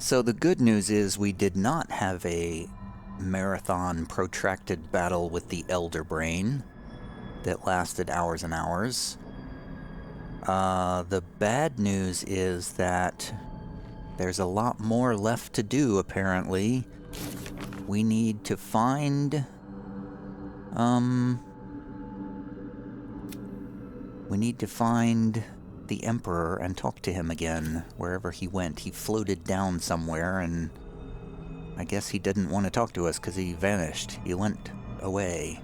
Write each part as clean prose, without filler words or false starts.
So the good news is we did not have a marathon protracted battle with the Elderbrain that lasted hours and hours. The bad news is that there's a lot more left to do, apparently. We need to find... We need to find the Emperor and talk to him again, wherever he went. He floated down somewhere, and I guess he didn't want to talk to us because he vanished. He went away.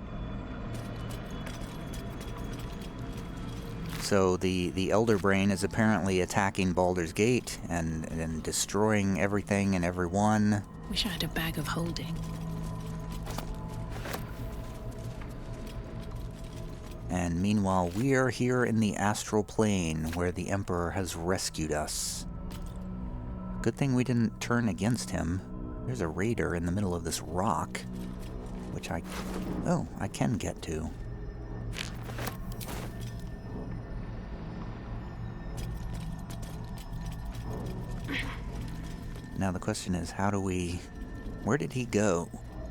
So the Elderbrain is apparently attacking Baldur's Gate and destroying everything and everyone. Wish I had a bag of holding. And meanwhile, we are here in the astral plane where the Emperor has rescued us. Good thing we didn't turn against him. There's a raider in the middle of this rock, which I can get to. Now the question is, where did he go?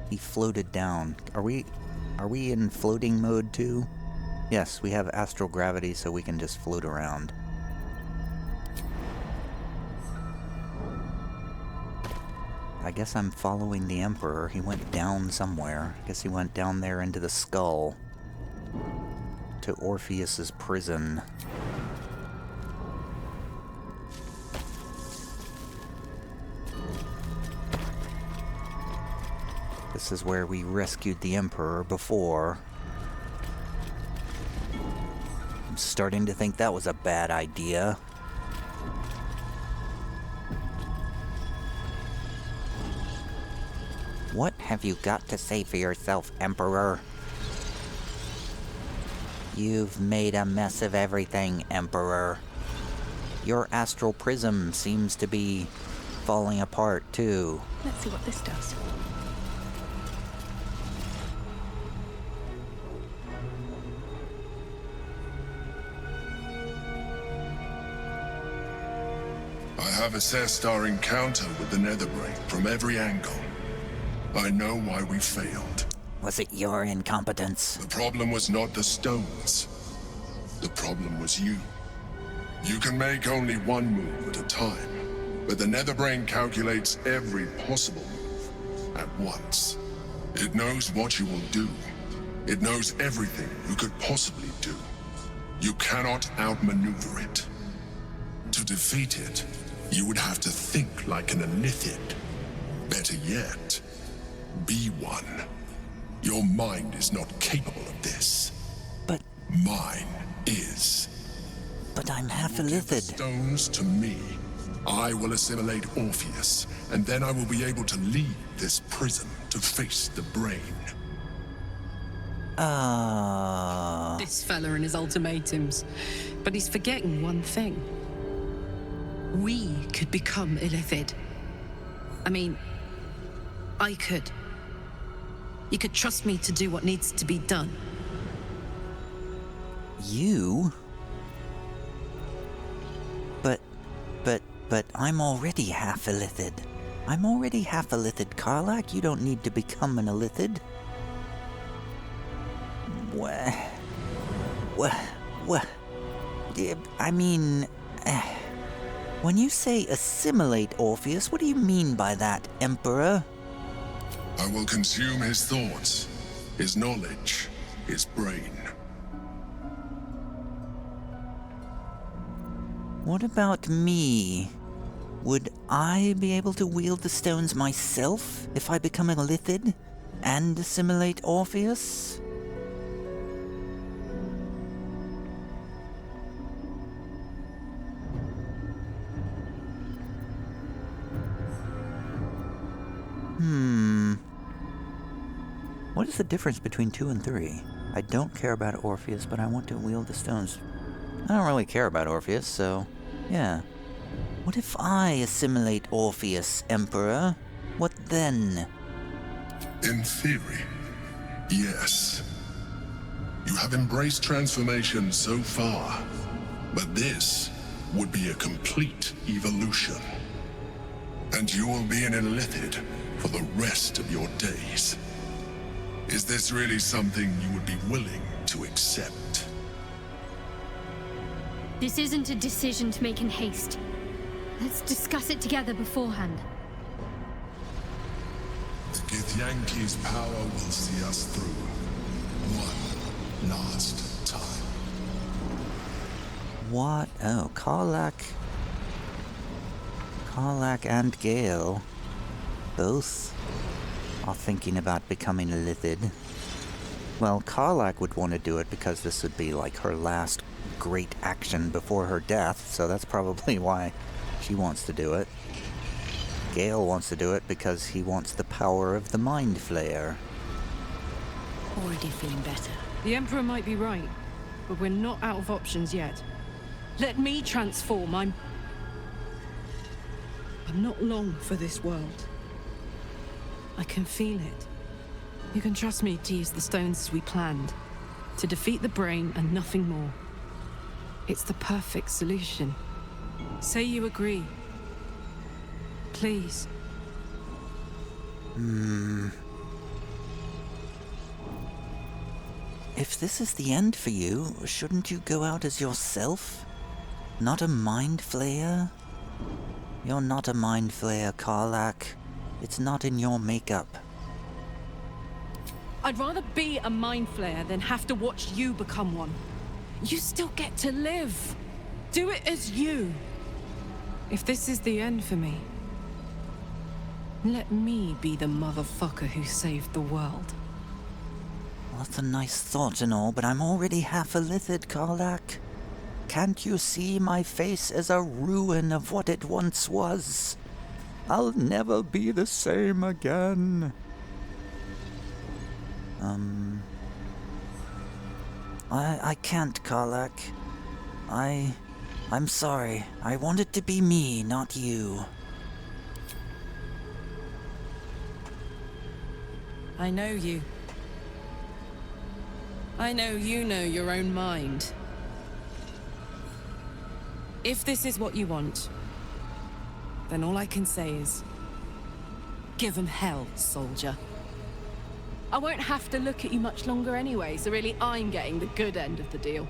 He floated down. Are we in floating mode too? Yes, we have astral gravity, so we can just float around. I guess I'm following the Emperor. He went down somewhere. I guess he went down there into the skull. To Orpheus's prison. This is where we rescued the Emperor before. I'm starting to think that was a bad idea. What have you got to say for yourself, Emperor? You've made a mess of everything, Emperor. Your Astral Prism seems to be falling apart, too. Let's see what this does. I have assessed our encounter with the Netherbrain from every angle. I know why we failed. Was it your incompetence? The problem was not the stones. The problem was you. You can make only one move at a time, but the Netherbrain calculates every possible move at once. It knows what you will do. It knows everything you could possibly do. You cannot outmaneuver it. To defeat it, you would have to think like an Elithid. Better yet, be one. Your mind is not capable of this. But... Mine is. But I'm half Elithid. Stones to me. I will assimilate Orpheus, and then I will be able to leave this prison to face the brain. This fella and his ultimatums. But he's forgetting one thing. We could become Illithid. I mean, I could. You could trust me to do what needs to be done. You? But I'm already half Illithid. I'm already half Illithid, Karlach. You don't need to become an Illithid. I mean... When you say assimilate Orpheus, what do you mean by that, Emperor? I will consume his thoughts, his knowledge, his brain. What about me? Would I be able to wield the stones myself if I become a Illithid and assimilate Orpheus? What is the difference between 2 and 3? I don't care about Orpheus, but I want to wield the stones. I don't really care about Orpheus, so... yeah. What if I assimilate Orpheus, Emperor? What then? In theory, yes. You have embraced transformation so far, but this would be a complete evolution. And you will be an illithid for the rest of your days. Is this really something you would be willing to accept? This isn't a decision to make in haste. Let's discuss it together beforehand. The Githyanki's power will see us through. One last time. What? Oh, Karlach and Gale both are thinking about becoming a Lithid. Well, Karlach would want to do it because this would be like her last great action before her death, so that's probably why she wants to do it. Gale wants to do it because he wants the power of the Mind Flayer. Already feeling better. The Emperor might be right, but we're not out of options yet. Let me transform. I'm not long for this world. I can feel it. You can trust me to use the stones as we planned, to defeat the brain and nothing more. It's the perfect solution. Say you agree. Please. If this is the end for you, shouldn't you go out as yourself? Not a Mind Flayer? You're not a Mind Flayer, Karlach. It's not in your makeup. I'd rather be a Mind Flayer than have to watch you become one. You still get to live. Do it as you. If this is the end for me, let me be the motherfucker who saved the world. Well, that's a nice thought and all, but I'm already half a Lithid, Karlach. Can't you see my face as a ruin of what it once was? I'll never be the same again. I can't, Karlach. I'm sorry. I want it to be me, not you. I know you. I know you know your own mind. If this is what you want, then all I can say is, give 'em hell, soldier. I won't have to look at you much longer anyway, so really I'm getting the good end of the deal.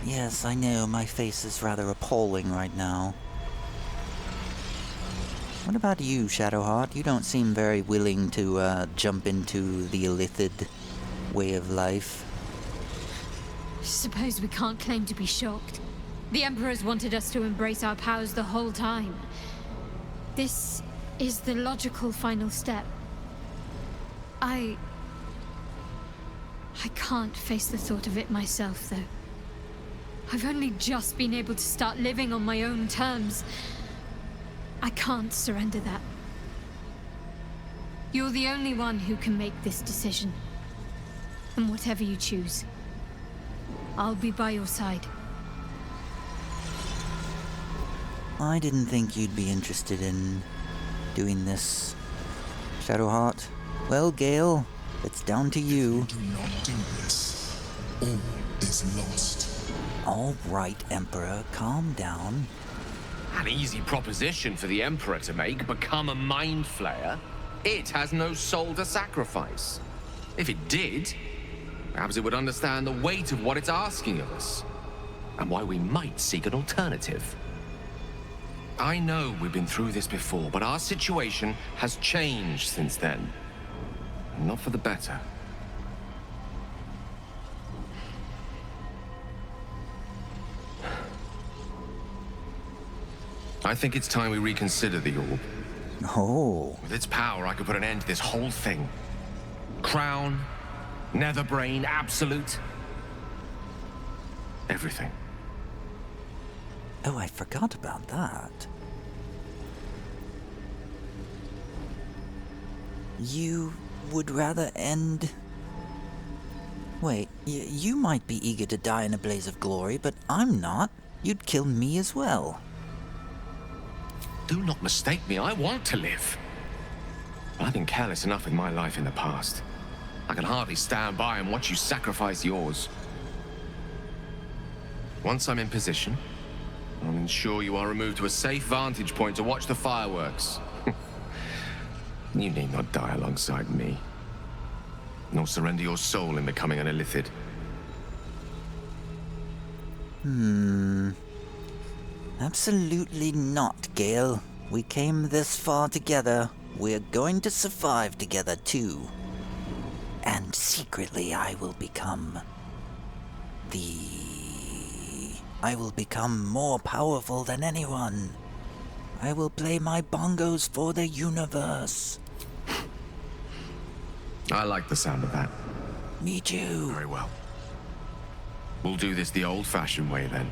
Yes, I know, my face is rather appalling right now. What about you, Shadowheart? You don't seem very willing to jump into the illithid way of life. Suppose we can't claim to be shocked. The Emperor's wanted us to embrace our powers the whole time. This is the logical final step. I can't face the thought of it myself, though. I've only just been able to start living on my own terms. I can't surrender that. You're the only one who can make this decision. And whatever you choose, I'll be by your side. I didn't think you'd be interested in doing this, Shadowheart. Well, Gale, it's down to you. Do not do this. All is lost. All right, Emperor, calm down. An easy proposition for the Emperor to make, become a Mind Flayer. It has no soul to sacrifice. If it did, perhaps it would understand the weight of what it's asking of us, and why we might seek an alternative. I know we've been through this before, but our situation has changed since then. Not for the better. I think it's time we reconsider the orb. Oh. With its power, I could put an end to this whole thing. Crown, Netherbrain, absolute. Everything. Oh, I forgot about that. You would rather end... Wait, you might be eager to die in a blaze of glory, but I'm not. You'd kill me as well. Do not mistake me, I want to live. I've been careless enough with my life in the past. I can hardly stand by and watch you sacrifice yours. Once I'm in position, I'll ensure you are removed to a safe vantage point to watch the fireworks. You need not die alongside me, nor surrender your soul in becoming an illithid. Absolutely not, Gale. We came this far together. We're going to survive together, too. And secretly, I will become more powerful than anyone. I will play my bongos for the universe. I like the sound of that. Me too. Very well. We'll do this the old-fashioned way, then.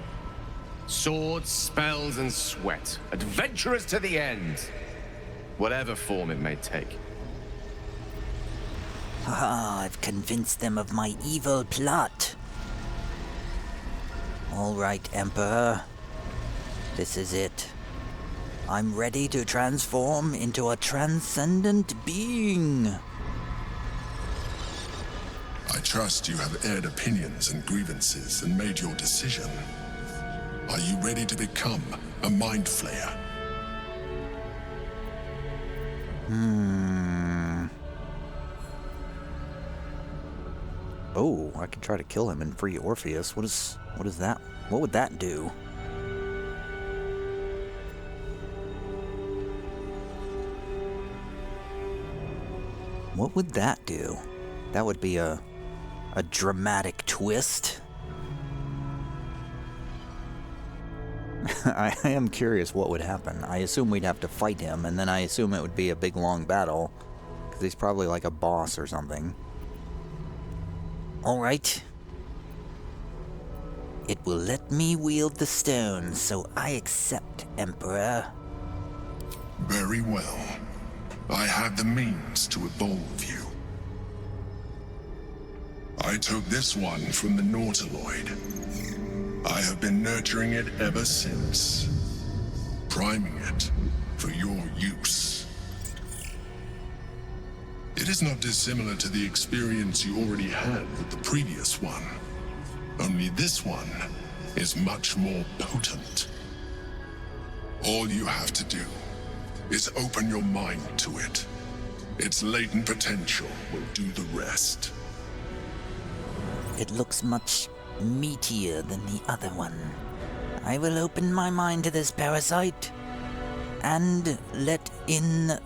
Swords, spells, and sweat. Adventurous to the end. Whatever form it may take. I've convinced them of my evil plot. All right, Emperor. This is it. I'm ready to transform into a transcendent being. I trust you have aired opinions and grievances and made your decision. Are you ready to become a Mind Flayer? Oh, I could try to kill him and free Orpheus. What is that? What would that do? What would that do? That would be a dramatic twist. I am curious what would happen. I assume we'd have to fight him, and then I assume it would be a big long battle, because he's probably like a boss or something. Alright. It will let me wield the stones, so I accept, Emperor. Very well. I have the means to evolve you. I took this one from the nautiloid. I have been nurturing it ever since, priming it for your use. It is not dissimilar to the experience you already had with the previous one. Only this one is much more potent. All you have to do is open your mind to it. Its latent potential will do the rest. It looks much meatier than the other one. I will open my mind to this parasite and let in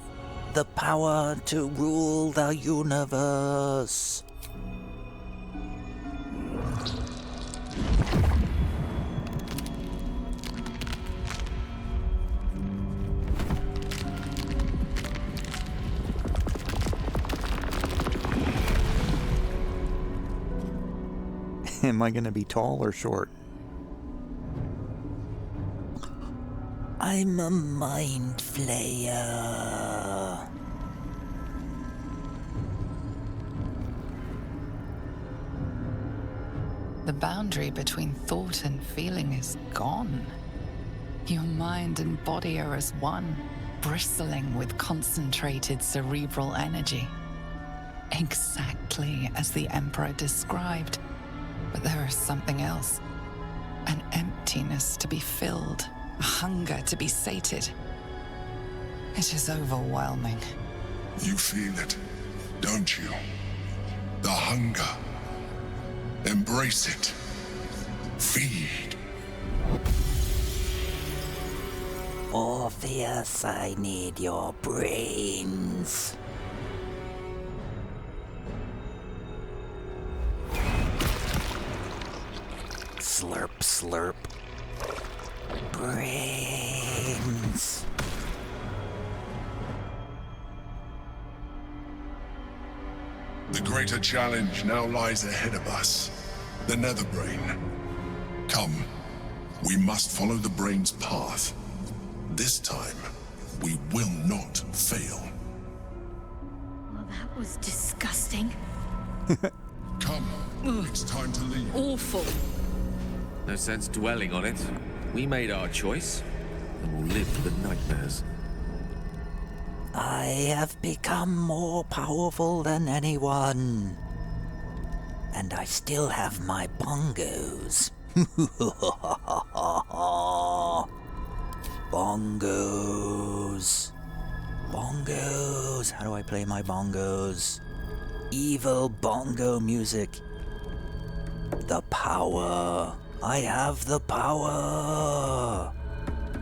the power to rule the universe. Am I gonna be tall or short? I'm a Mind Flayer. The boundary between thought and feeling is gone. Your mind and body are as one, bristling with concentrated cerebral energy. Exactly as the Emperor described. But there is something else. An emptiness to be filled, a hunger to be sated. It is overwhelming. You feel it, don't you? The hunger. Embrace it. Feed. Orpheus, I need your brains. Slurp, slurp. Brains. The greater challenge now lies ahead of us. The Netherbrain. Come, we must follow the brain's path. This time, we will not fail. Well, that was disgusting. Come, it's time to leave. Awful. No sense dwelling on it. We made our choice, and we'll live for the nightmares. I have become more powerful than anyone. And I still have my bongos. Bongos. Bongos. How do I play my bongos? Evil bongo music. The power. I have the power.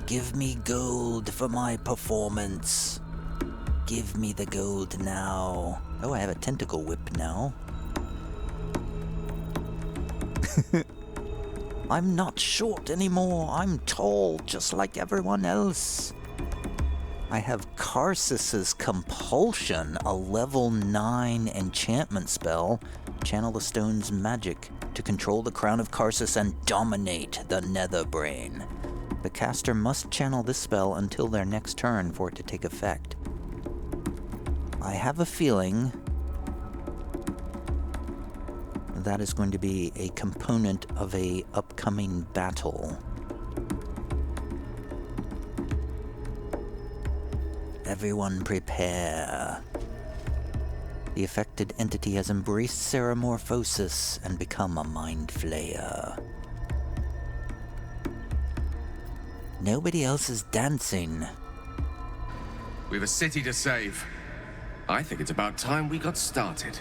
Give me gold for my performance. Give me the gold now. Oh, I have a tentacle whip now. I'm not short anymore. I'm tall, just like everyone else. I have Karsus's Compulsion, a level 9 enchantment spell. Channel the stone's magic to control the crown of Karsus and dominate the Netherbrain. The caster must channel this spell until their next turn for it to take effect. I have a feeling that is going to be a component of a upcoming battle. Everyone prepare. The affected entity has embraced Ceramorphosis and become a Mind Flayer. Nobody else is dancing. We have a city to save. I think it's about time we got started.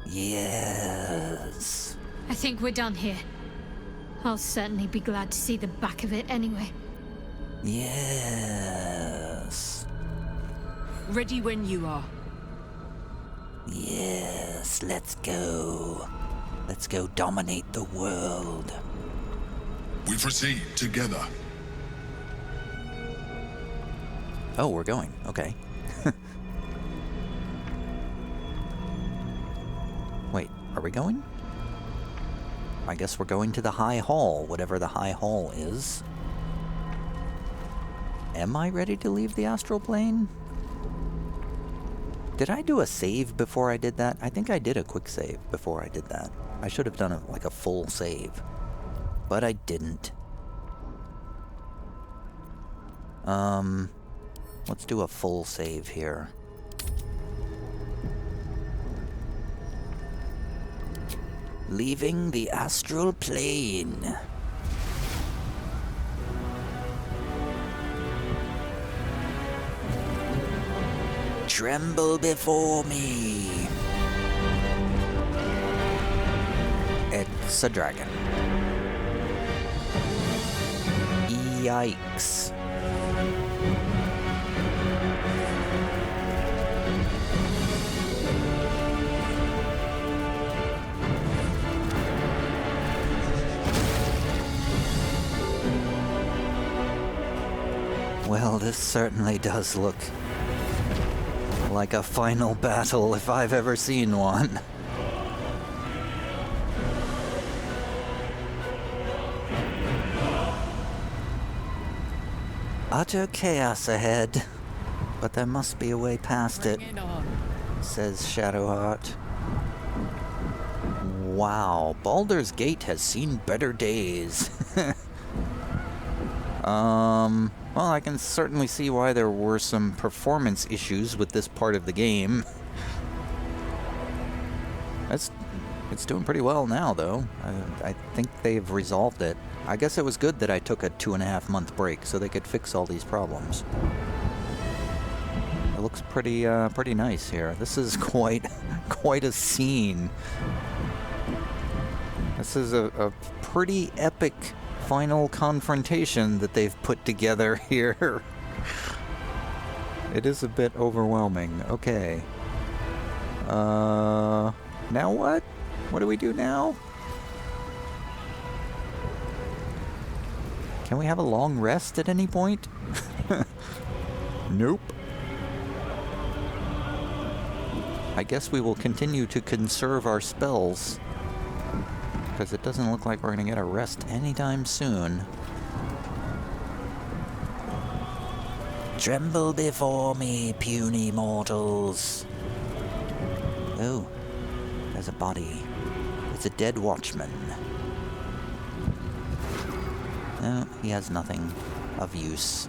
Yes. I think we're done here. I'll certainly be glad to see the back of it anyway. Yes. Ready when you are. Yes, let's go. Let's go dominate the world. We proceed together. Oh, we're going. Okay. Wait, are we going? I guess we're going to the High Hall, whatever the High Hall is. Am I ready to leave the astral plane? Did I do a save before I did that? I think I did a quick save before I did that. I should have done like a full save. But I didn't. Let's do a full save here. Leaving the astral plane. Tremble before me. It's a dragon. Yikes. Well, this certainly does look like a final battle if I've ever seen one. Utter chaos ahead, but there must be a way past it, says Shadowheart. Wow, Baldur's Gate has seen better days. Well, I can certainly see why there were some performance issues with this part of the game. It's doing pretty well now, though. I think they've resolved it. I guess it was good that I took a 2.5-month break so they could fix all these problems. It looks pretty nice here. This is quite a scene. This is a pretty epic final confrontation that they've put together here. It is a bit overwhelming. Okay. Now what? What do we do now? Can we have a long rest at any point? Nope. I guess we will continue to conserve our spells, because it doesn't look like we're going to get a rest anytime soon. Tremble before me, puny mortals. Oh, there's a body. It's a dead watchman. No, he has nothing of use.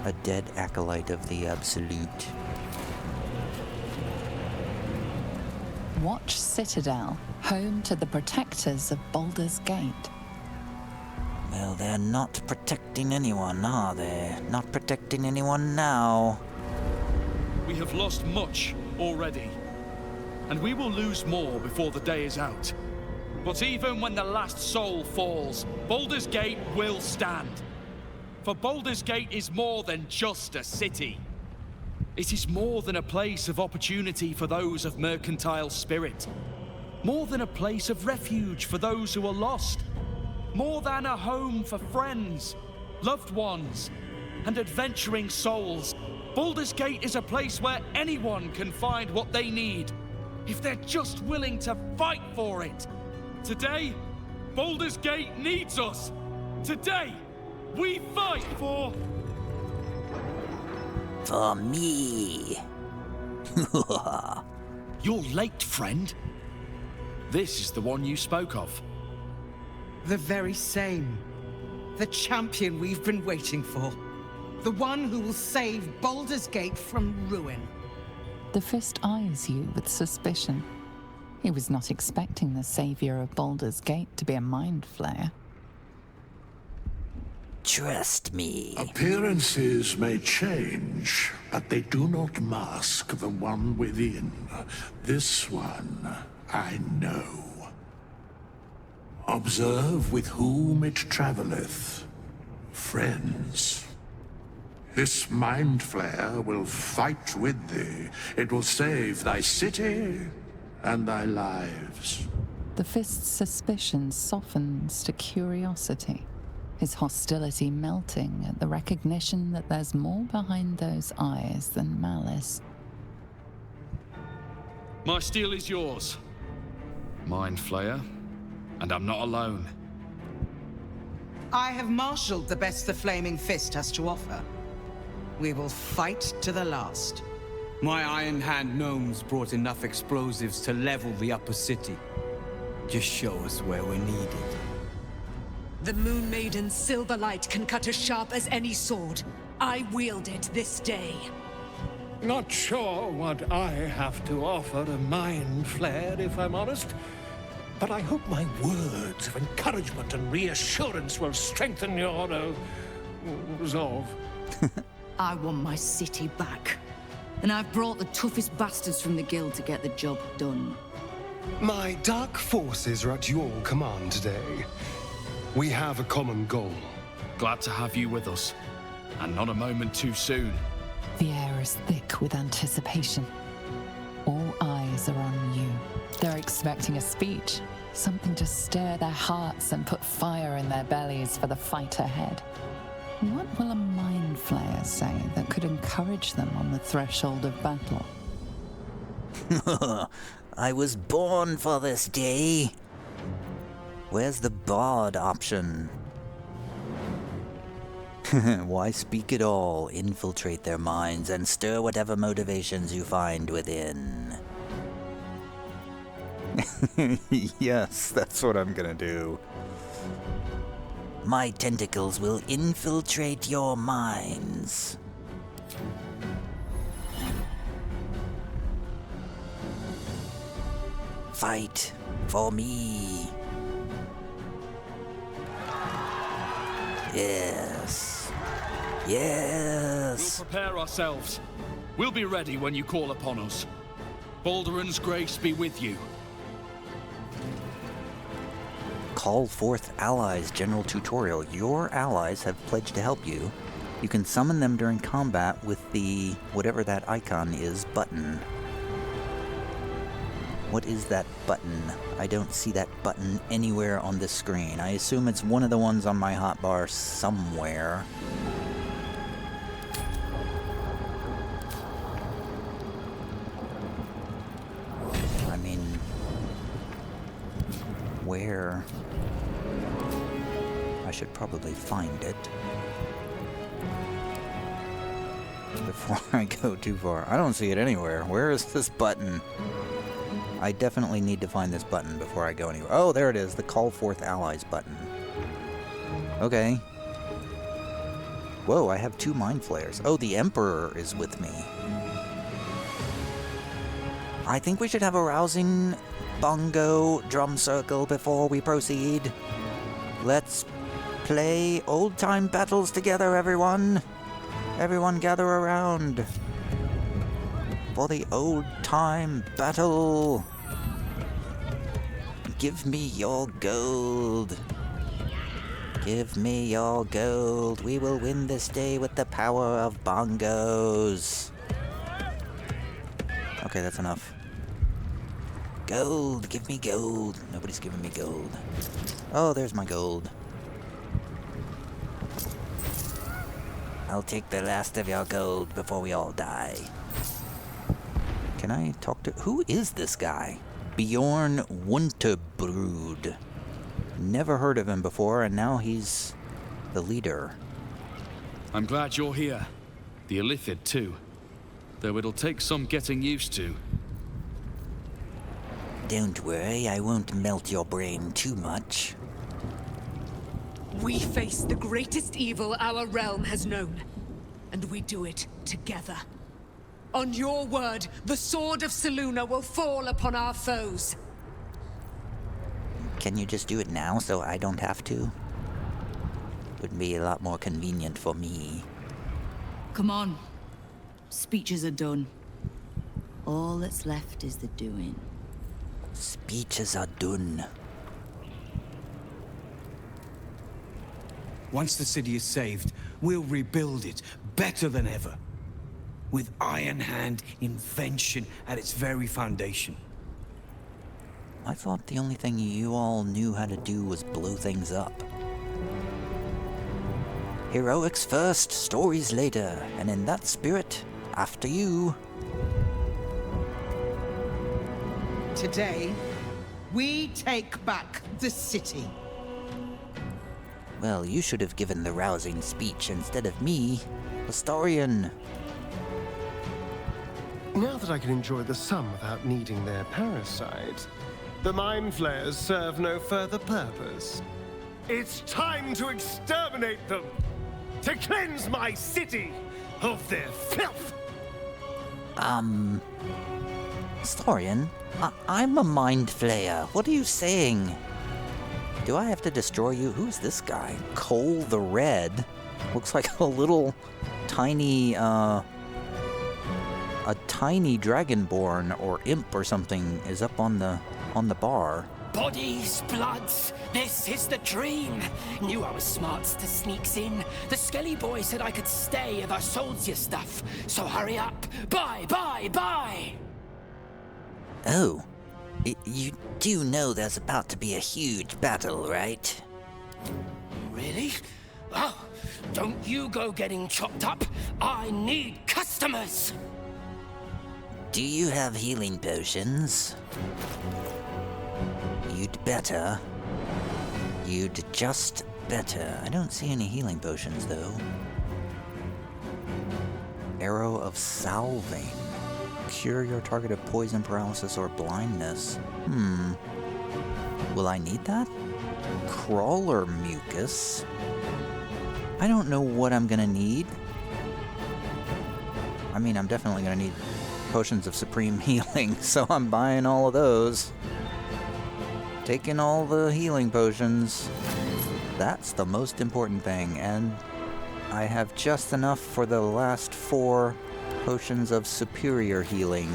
A dead acolyte of the Absolute. Watch Citadel, home to the protectors of Baldur's Gate. Well, they're not protecting anyone, are they? Not protecting anyone now. We have lost much already, and we will lose more before the day is out. But even when the last soul falls, Baldur's Gate will stand. For Baldur's Gate is more than just a city. It is more than a place of opportunity for those of mercantile spirit. More than a place of refuge for those who are lost. More than a home for friends, loved ones, and adventuring souls. Baldur's Gate is a place where anyone can find what they need, if they're just willing to fight for it. Today, Baldur's Gate needs us. Today, we fight for... For me. You're late, friend. This is the one you spoke of. The very same. The champion we've been waiting for. The one who will save Baldur's Gate from ruin. The Fist eyes you with suspicion. He was not expecting the savior of Baldur's Gate to be a Mind Flayer. Trust me. Appearances may change, but they do not mask the one within. This one, I know. Observe with whom it travelleth. Friends. This Mind Flayer will fight with thee. It will save thy city and thy lives. The Fist's suspicion softens to curiosity, his hostility melting at the recognition that there's more behind those eyes than malice. My steel is yours, Mind Flayer, and I'm not alone. I have marshaled the best the Flaming Fist has to offer. We will fight to the last. My Iron Hand gnomes brought enough explosives to level the upper city. Just show us where we're needed. The Moon Maiden's silver light can cut as sharp as any sword. I wield it this day. Not sure what I have to offer a Mind Flayer, if I'm honest. But I hope my words of encouragement and reassurance will strengthen your resolve. I want my city back. And I've brought the toughest bastards from the guild to get the job done. My dark forces are at your command today. We have a common goal. Glad to have you with us, and not a moment too soon. The air is thick with anticipation. All eyes are on you. They're expecting a speech, something to stir their hearts and put fire in their bellies for the fight ahead. What will a Mind Flayer say that could encourage them on the threshold of battle? I was born for this day. Where's the Bard option? Why speak at all? Infiltrate their minds and stir whatever motivations you find within. Yes, that's what I'm gonna do. My tentacles will infiltrate your minds. Fight for me. Yes. Yes. We'll prepare ourselves. We'll be ready when you call upon us. Balduran's grace be with you. Call forth allies general tutorial. Your allies have pledged to help you. You can summon them during combat with the whatever that icon is button. What is that button? I don't see that button anywhere on this screen. I assume it's one of the ones on my hotbar somewhere. I mean, where? I should probably find it before I go too far. I don't see it anywhere. Where is this button? I definitely need to find this button before I go anywhere. Oh, there it is, the Call Forth Allies button. Okay. Whoa, I have 2 Mind Flayers. Oh, the Emperor is with me. I think we should have a rousing bongo drum circle before we proceed. Let's play old-time battles together, everyone. Everyone gather around for the old-time battle. Give me your gold. Give me your gold. We will win this day with the power of bongos. Okay, that's enough. Gold, give me gold. Nobody's giving me gold. Oh, there's my gold. I'll take the last of your gold before we all die. Can I talk to... Who is this guy? Bjorn Winterbrood. Never heard of him before, and now he's the leader. I'm glad you're here. The Illithid, too. Though it'll take some getting used to. Don't worry, I won't melt your brain too much. We face the greatest evil our realm has known, and we do it together. On your word, the sword of Selûne will fall upon our foes. Can you just do it now so I don't have to? Would be a lot more convenient for me. Come on. Speeches are done. All that's left is the doing. Speeches are done. Once the city is saved, we'll rebuild it better than ever. With Iron Hand invention at its very foundation. I thought the only thing you all knew how to do was blow things up. Heroics first, stories later, and in that spirit, after you. Today, we take back the city. Well, you should have given the rousing speech instead of me, Astarion. Now that I can enjoy the sun without needing their parasite, the Mind Flayers serve no further purpose. It's time to exterminate them! To cleanse my city of their filth! Astarion, I'm a Mind Flayer. What are you saying? Do I have to destroy you? Who's this guy? Cole the Red. Looks like a little tiny, a tiny dragonborn or imp or something is up on the bar. Bodies, bloods, this is the dream. Knew I was smarts to sneaks in. The Skelly boy said I could stay if I sold you stuff. So hurry up. Bye, bye, bye. Oh, you do know there's about to be a huge battle, right? Really? Oh, don't you go getting chopped up. I need customers. Do you have healing potions? You'd better. You'd just better. I don't see any healing potions, though. Arrow of Salving. Cure your target of poison, paralysis, or blindness. Will I need that? Crawler Mucus. I don't know what I'm gonna need. I mean, I'm definitely gonna need potions of supreme healing, so I'm buying all of those. Taking all the healing potions. That's the most important thing, and I have just enough for the last 4 potions of superior healing.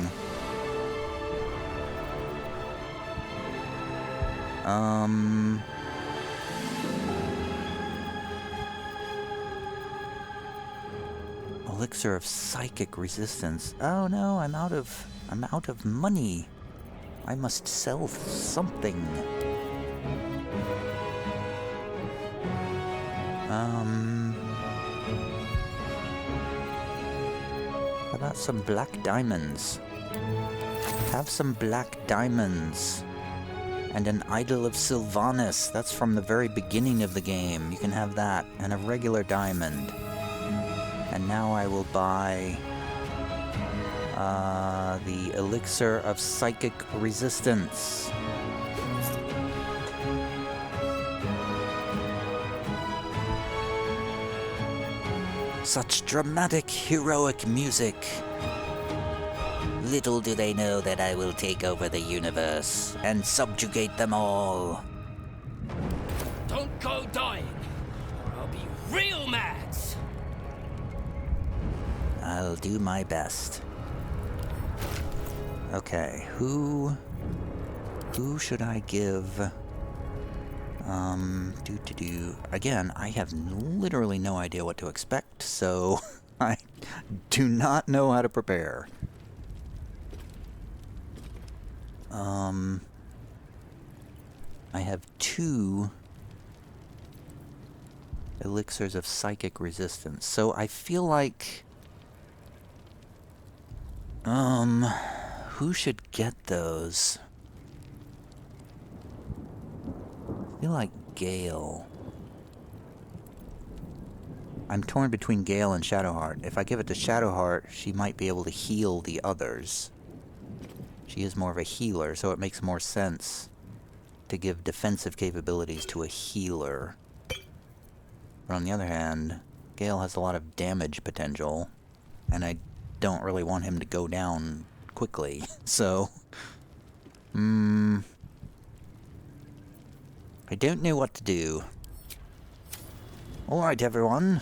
Elixir of psychic resistance. Oh no, I'm out of money. I must sell something. How about some black diamonds? Have some black diamonds. And an Idol of Sylvanas. That's from the very beginning of the game. You can have that. And a regular diamond. And now I will buy the Elixir of Psychic Resistance. Such dramatic, heroic music. Little do they know that I will take over the universe and subjugate them all. Don't go dying, or I'll be real mad. I'll do my best. Okay, who should I give? Again, I have literally no idea what to expect, so I do not know how to prepare. I have 2 elixirs of psychic resistance, so I feel like... who should get those? I feel like Gale. I'm torn between Gale and Shadowheart. If I give it to Shadowheart, she might be able to heal the others. She is more of a healer, so it makes more sense to give defensive capabilities to a healer. But on the other hand, Gale has a lot of damage potential, and I don't really want him to go down quickly, so... I don't know what to do. Alright, everyone.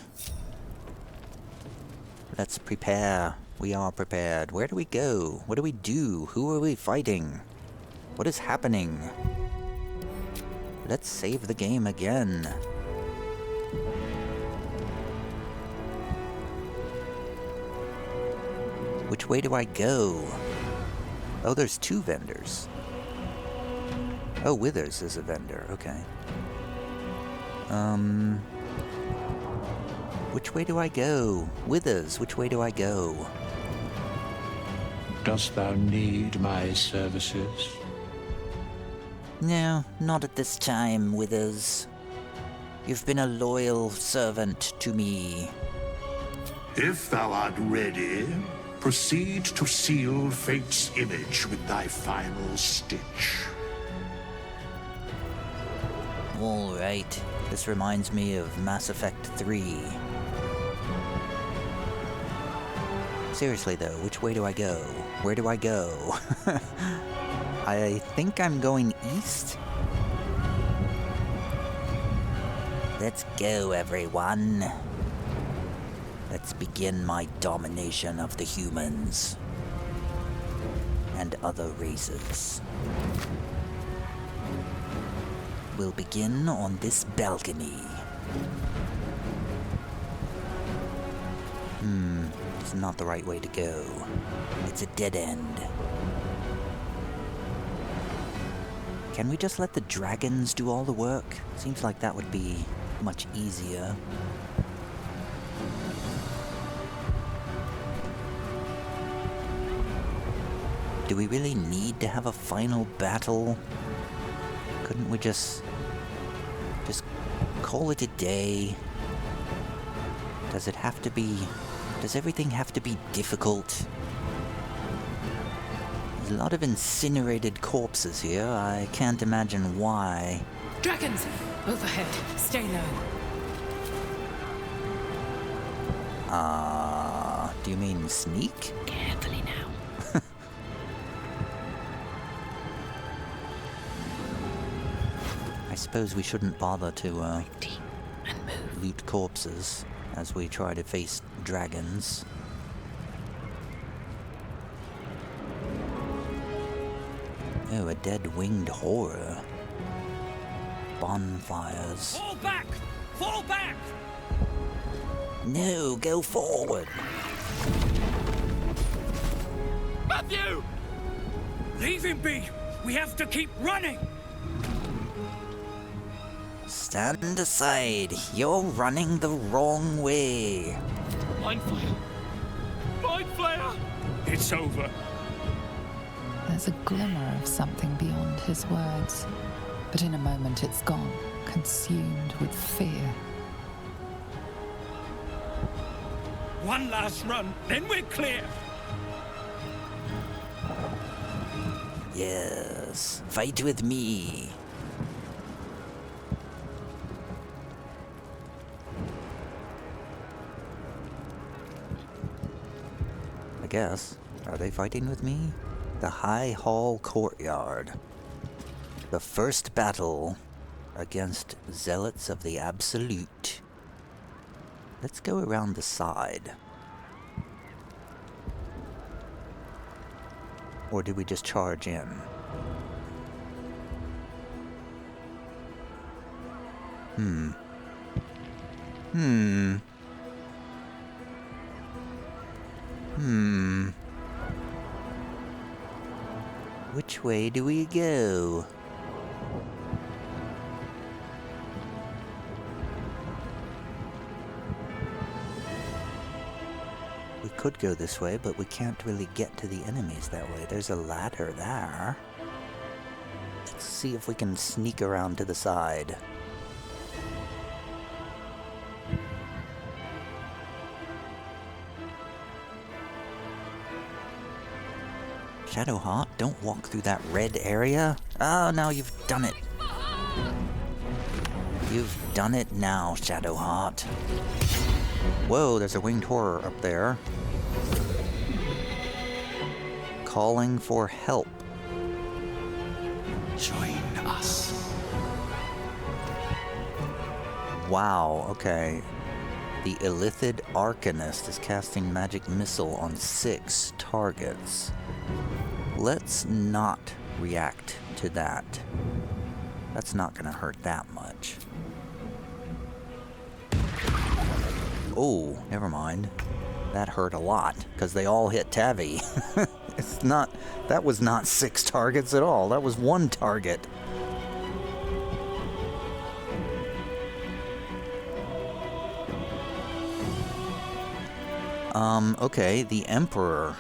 Let's prepare. We are prepared. Where do we go? What do we do? Who are we fighting? What is happening? Let's save the game again. Which way do I go? Oh, there's 2 vendors. Oh, Withers is a vendor, okay. Which way do I go? Withers, which way do I go? Dost thou need my services? No, not at this time, Withers. You've been a loyal servant to me. If thou art ready, proceed to seal fate's image with thy final stitch. All right. This reminds me of Mass Effect 3. Seriously though, which way do I go? Where do I go? I think I'm going east? Let's go, everyone. Let's begin my domination of the humans and other races. We'll begin on this balcony. It's not the right way to go. It's a dead end. Can we just let the dragons do all the work? Seems like that would be much easier. Do we really need to have a final battle? Couldn't we just call it a day? Does it have to be... Does everything have to be difficult? There's a lot of incinerated corpses here. I can't imagine why. Dragons! Overhead. Stay low. Do you mean sneak? Carefully now. I suppose we shouldn't bother to loot corpses as we try to face dragons. Oh, a dead winged horror. Bonfires. Fall back! Fall back! No, go forward. Matthew! Leave him be! We have to keep running! Stand aside. You're running the wrong way. Mind Flayer! Mind Flayer! It's over. There's a glimmer of something beyond his words, but in a moment it's gone, consumed with fear. One last run, then we're clear. Yes, fight with me. I guess. Are they fighting with me? The Highhall Courtyard. The first battle against zealots of the Absolute. Let's go around the side. Or do we just charge in? Which way do we go? We could go this way, but we can't really get to the enemies that way. There's a ladder there. Let's see if we can sneak around to the side. Shadowheart, don't walk through that red area. Oh, now you've done it. You've done it now, Shadowheart. Whoa, there's a winged horror up there. Calling for help. Join us. Wow, okay. The Illithid Arcanist is casting Magic Missile on 6 targets. Let's not react to that. That's not gonna hurt that much. Oh, never mind. That hurt a lot, because they all hit Tavi. It's not... That was not 6 targets at all. That was 1 target. Okay, the Emperor.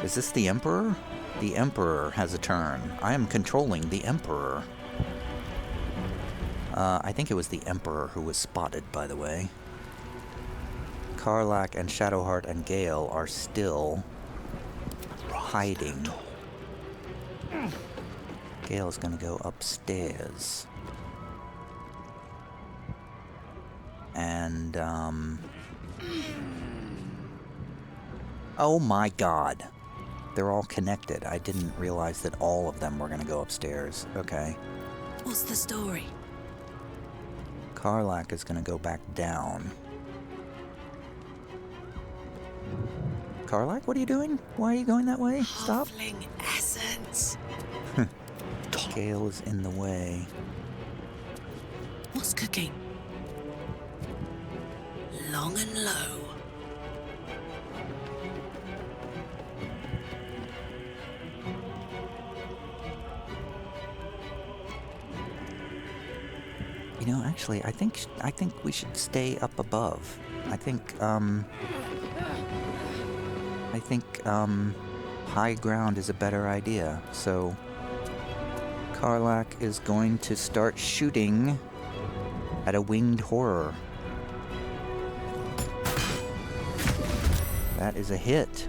Is this the Emperor? The Emperor has a turn. I am controlling the Emperor. I think it was the Emperor who was spotted, by the way. Karlach and Shadowheart and Gale are still hiding. Gale's gonna go upstairs. And, oh my god. They're all connected. I didn't realize that all of them were gonna go upstairs. Okay. What's the story? Karlach is gonna go back down. Karlach, what are you doing? Why are you going that way? Stop. Halfling essence. Gale is in the way. What's cooking? Long and low. You know, actually, I think we should stay up above. I think high ground is a better idea. So Karlach is going to start shooting at a winged horror. That is a hit.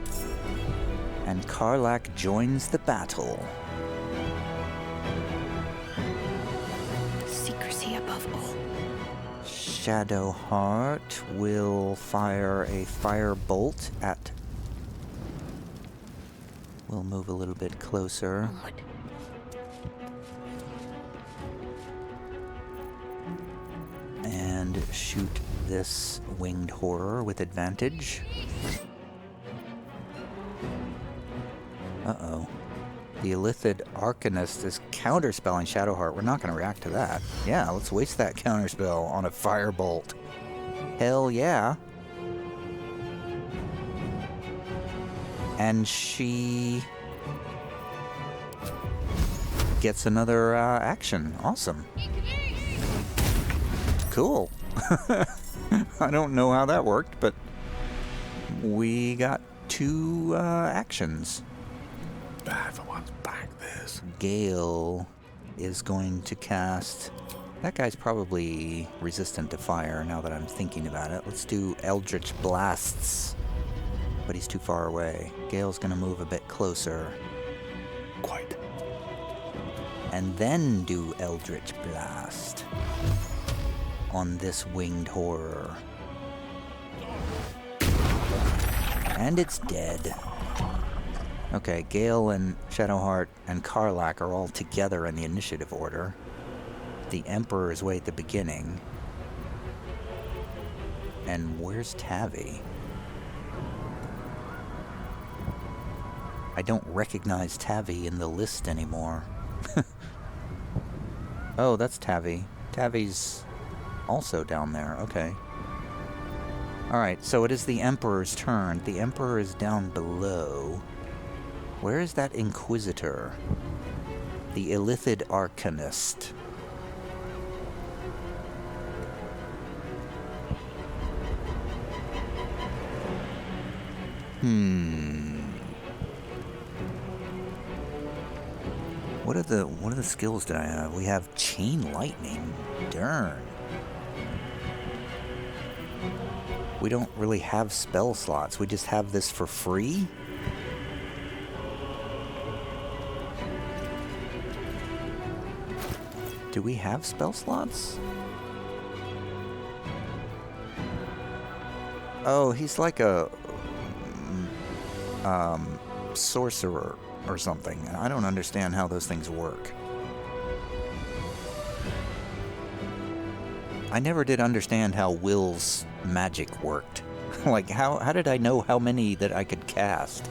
And Karlach joins the battle. Secrecy above all. Shadowheart will fire a firebolt at... We'll move a little bit closer. And shoot this winged horror with advantage. Uh-oh. The Illithid Arcanist is counterspelling Shadowheart. We're not going to react to that. Yeah, let's waste that counterspell on a firebolt. Hell yeah. And she gets another action. Awesome. Cool. I don't know how that worked, but we got 2 actions. Everyone's back this. Gale is going to cast... That guy's probably resistant to fire now that I'm thinking about it. Let's do Eldritch Blasts. But he's too far away. Gale's gonna move a bit closer. Quite. And then do Eldritch Blast on this winged horror. And it's dead. Okay, Gale and Shadowheart and Karlach are all together in the initiative order. The Emperor is way at the beginning. And where's Tavi? I don't recognize Tavi in the list anymore. Oh, that's Tavi. Tavi's also down there. Okay. Alright, so it is the Emperor's turn. The Emperor is down below. Where is that Inquisitor? The Illithid Arcanist. What are the skills that I have? We have Chain Lightning. Darn. We don't really have spell slots. We just have this for free? Do we have spell slots? Oh, he's like a sorcerer or something. I don't understand how those things work. I never did understand how Will's magic worked. Like, how did I know how many that I could cast?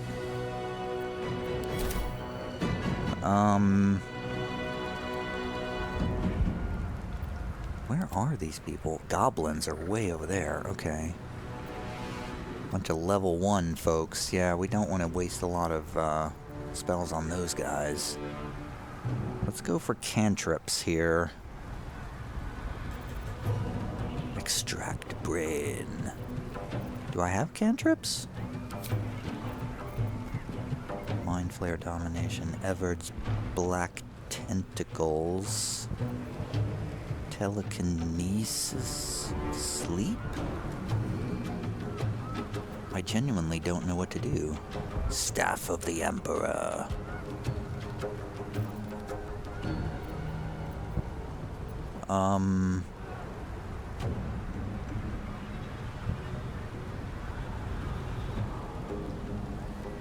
Where are these people? Goblins are way over there. Okay. Bunch of level 1 folks. Yeah, we don't want to waste a lot of spells on those guys. Let's go for cantrips here. Extract brain. Do I have cantrips? Mind Flayer, domination. Everard's black tentacles. Telekinesis. Sleep? I genuinely don't know what to do. Staff of the Emperor.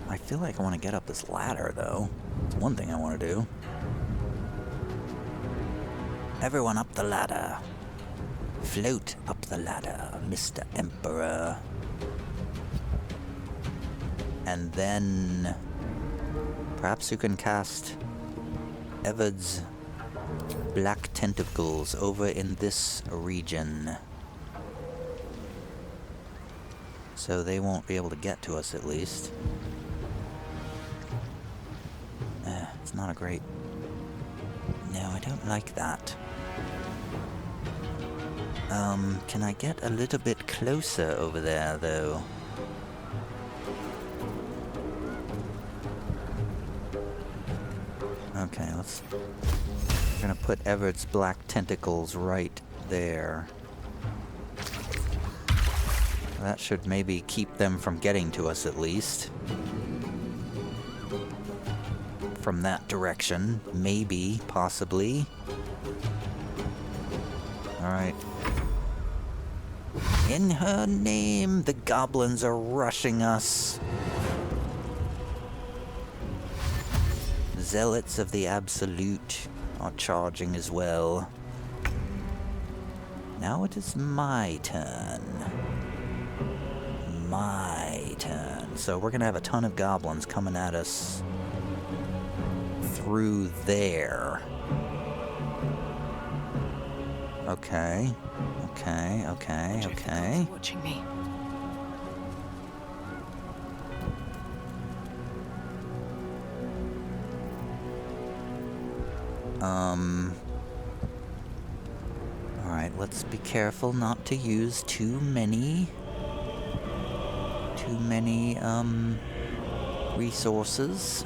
I feel like I want to get up this ladder, though. It's one thing I want to do. Everyone up the ladder. Float up the ladder, Mr. Emperor. And then perhaps you can cast Everard's black tentacles over in this region. So they won't be able to get to us, at least. It's not a great... No, I don't like that. Can I get a little bit closer over there, though? Okay, we're gonna put Everard's black tentacles right there. That should maybe keep them from getting to us, at least. From that direction. Maybe, possibly. Alright. In her name, the goblins are rushing us. Zealots of the Absolute are charging as well. Now it is my turn. My turn. So we're gonna have a ton of goblins coming at us through there. Okay. Watching me. Alright, let's be careful not to use too many resources.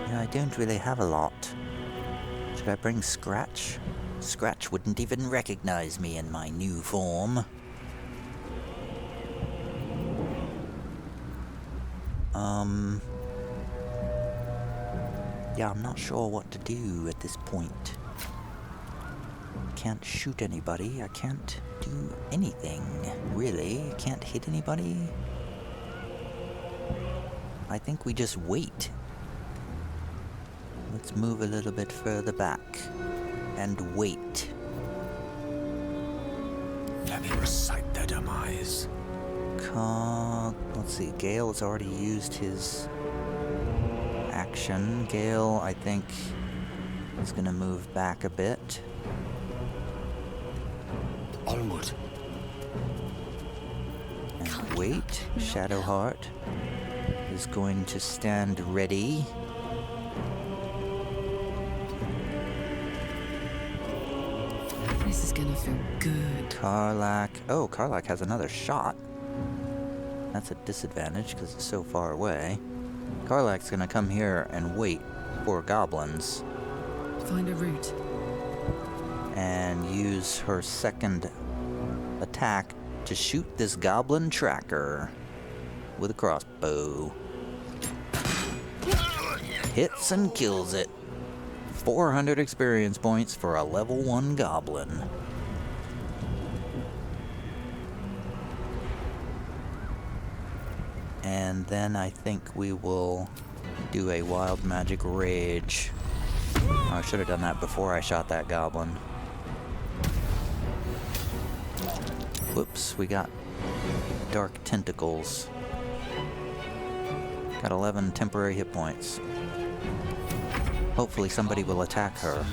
Yeah, I don't really have a lot. Should I bring Scratch? Scratch wouldn't even recognize me in my new form. Yeah, I'm not sure what to do at this point. Can't shoot anybody. I can't do anything, really. I can't hit anybody. I think we just wait. Let's move a little bit further back and wait. Let me recite their demise. Let's see, Gale has already used his action. Gale, I think, is gonna move back a bit. Onward. And wait. Shadowheart is going to stand ready. This is gonna feel good. Karlach. Oh, Karlach has another shot. That's a disadvantage because it's so far away. Karlach's gonna come here and wait for goblins. Find a route. And use her second attack to shoot this goblin tracker with a crossbow. Hits and kills it. 400 experience points for a level 1 goblin. And then I think we will do a wild magic rage. Oh, I should have done that before I shot that goblin. Whoops, we got dark tentacles. Got 11 temporary hit points. Hopefully somebody will attack her.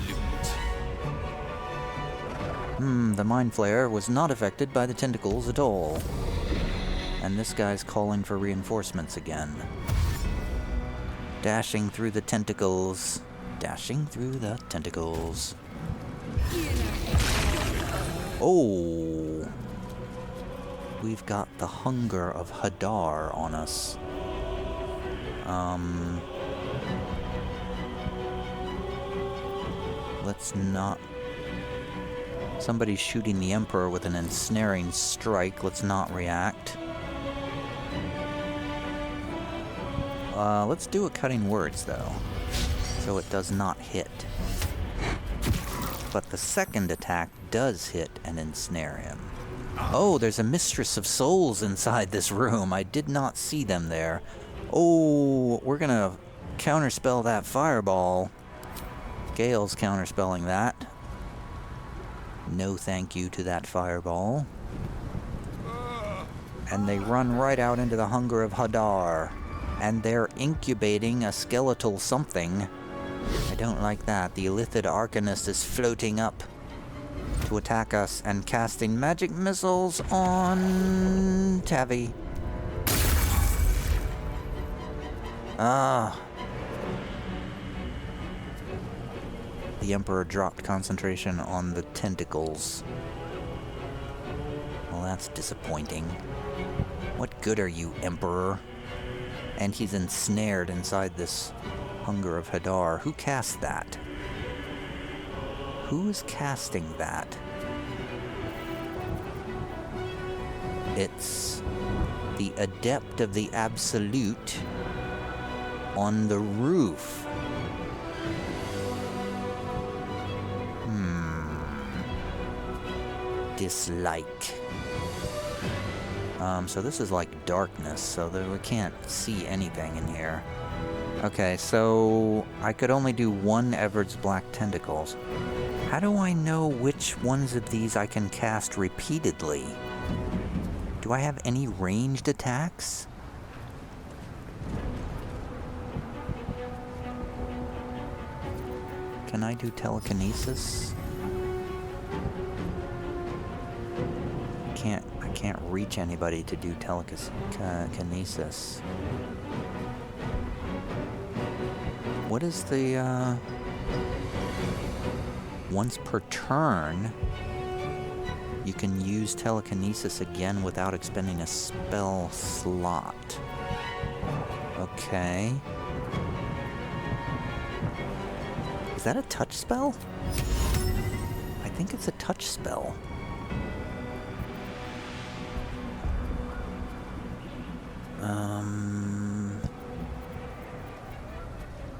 The Mind Flayer was not affected by the tentacles at all. And this guy's calling for reinforcements again. Dashing through the tentacles. Dashing through the tentacles. Oh! We've got the hunger of Hadar on us. Let's not... Somebody's shooting the Emperor with an ensnaring strike. Let's not react. Let's do a cutting words, though. So it does not hit. But the second attack does hit and ensnare him. Oh, there's a Mistress of Souls inside this room. I did not see them there. Oh, we're gonna counterspell that fireball. Gale's counterspelling that. No thank you to that fireball. And they run right out into the hunger of Hadar. And they're incubating a skeletal something. I don't like that. The Illithid Arcanist is floating up to attack us and casting magic missiles on Tavi. Ah. The Emperor dropped concentration on the tentacles. Well, that's disappointing. What good are you, Emperor? And he's ensnared inside this hunger of Hadar. Who cast that? Who's casting that? It's the Adept of the Absolute on the roof. Dislike. So this is like darkness, so that we can't see anything in here. Okay, so I could only do one Everard's Black Tentacles. How do I know which ones of these I can cast repeatedly? Do I have any ranged attacks? Can I do telekinesis? I can't reach anybody to do telekinesis. What is the, once per turn, you can use telekinesis again without expending a spell slot. Okay. Is that a touch spell? I think it's a touch spell.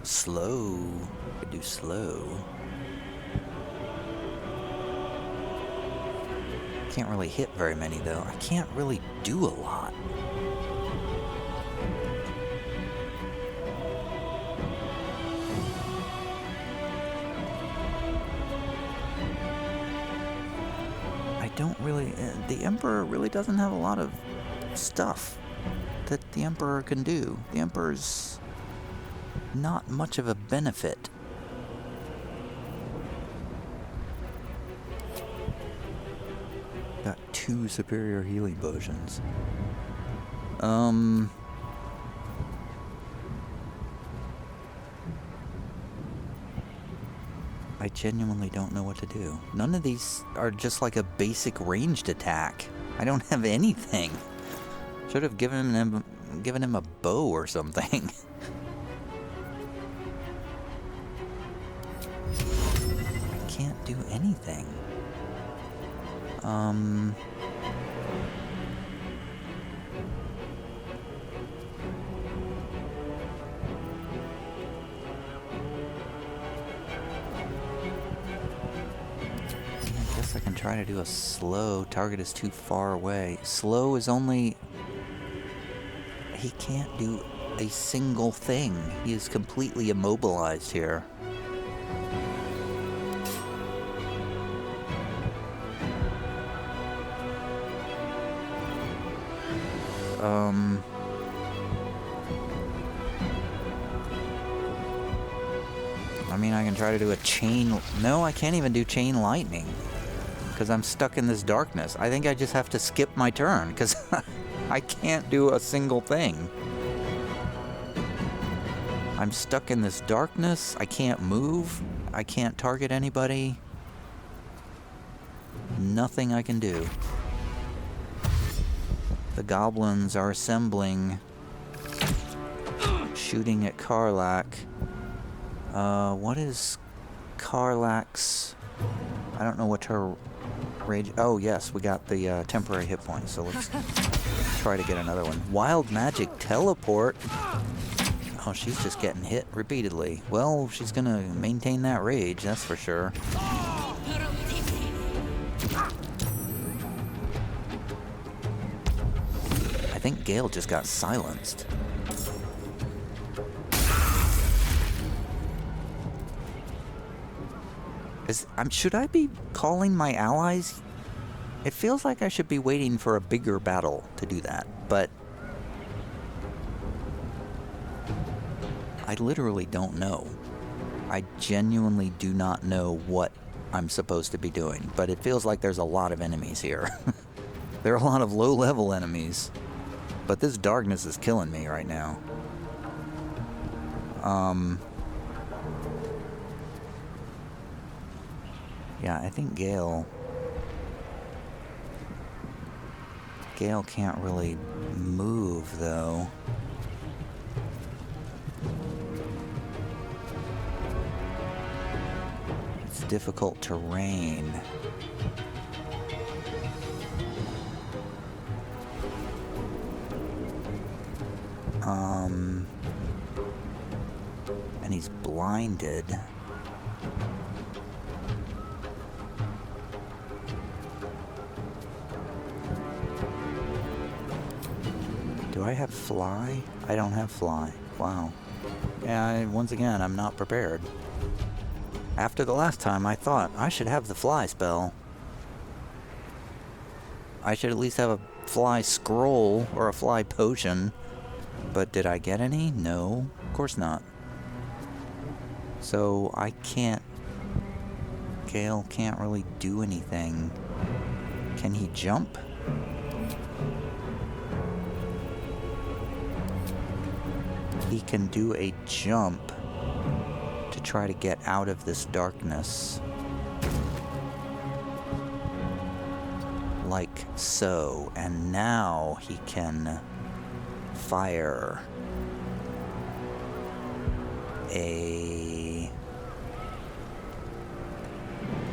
Slow. Could do slow. Can't really hit very many though. I can't really do a lot. I don't really... the Emperor really doesn't have a lot of stuff that the Emperor can do. The Emperor's not much of a benefit. Got 2 superior healing potions. I genuinely don't know what to do. None of these are just like a basic ranged attack. I don't have anything. Should have given him a bow or something. I can't do anything. I guess I can try to do a slow. Target is too far away. Slow is only... He can't do a single thing. He is completely immobilized here. I mean, I can try to do a chain... No, I can't even do chain lightning. Because I'm stuck in this darkness. I think I just have to skip my turn, because I can't do a single thing. I'm stuck in this darkness. I can't move. I can't target anybody. Nothing I can do. The goblins are assembling, shooting at Karlach. What is Karlach's... I don't know what her rage... Oh, yes, we got the temporary hit points, so let's try to get another one. Wild magic teleport? Oh, she's just getting hit repeatedly. Well, she's gonna maintain that rage, that's for sure. I think Gale just got silenced. Should I be calling my allies? It feels like I should be waiting for a bigger battle to do that, but I literally don't know. I genuinely do not know what I'm supposed to be doing, but it feels like there's a lot of enemies here. There are a lot of low-level enemies, but this darkness is killing me right now. Yeah, I think Gale can't really move, though. It's difficult terrain. And he's blinded. Do I have fly? I don't have fly. Wow. Yeah, once again, I'm not prepared. After the last time, I thought I should have the fly spell. I should at least have a fly scroll or a fly potion. But did I get any? No, of course not. So I can't... Gale can't really do anything. Can he jump? He can do a jump to try to get out of this darkness. Like so. And now he can fire a...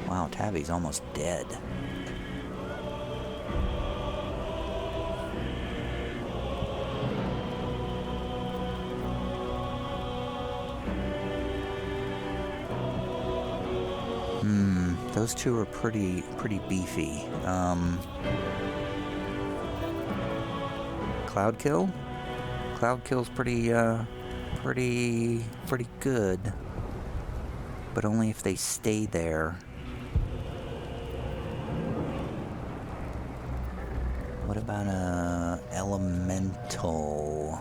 Wow, Tavi's almost dead. Those two are pretty beefy. Cloud Kill? Cloud Kill's pretty good. But only if they stay there. What about a elemental?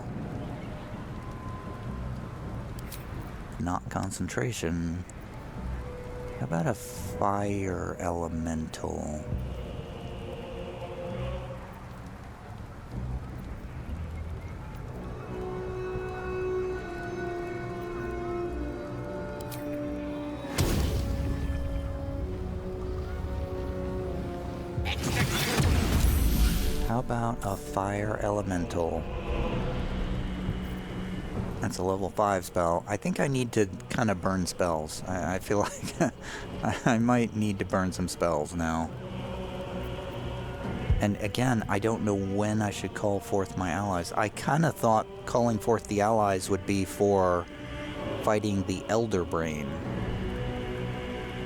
Not concentration. How about a fire elemental? How about a fire elemental? That's a level 5 spell. I think I need to kind of burn spells. I feel like I might need to burn some spells now. And again, I don't know when I should call forth my allies. I kind of thought calling forth the allies would be for fighting the Elderbrain.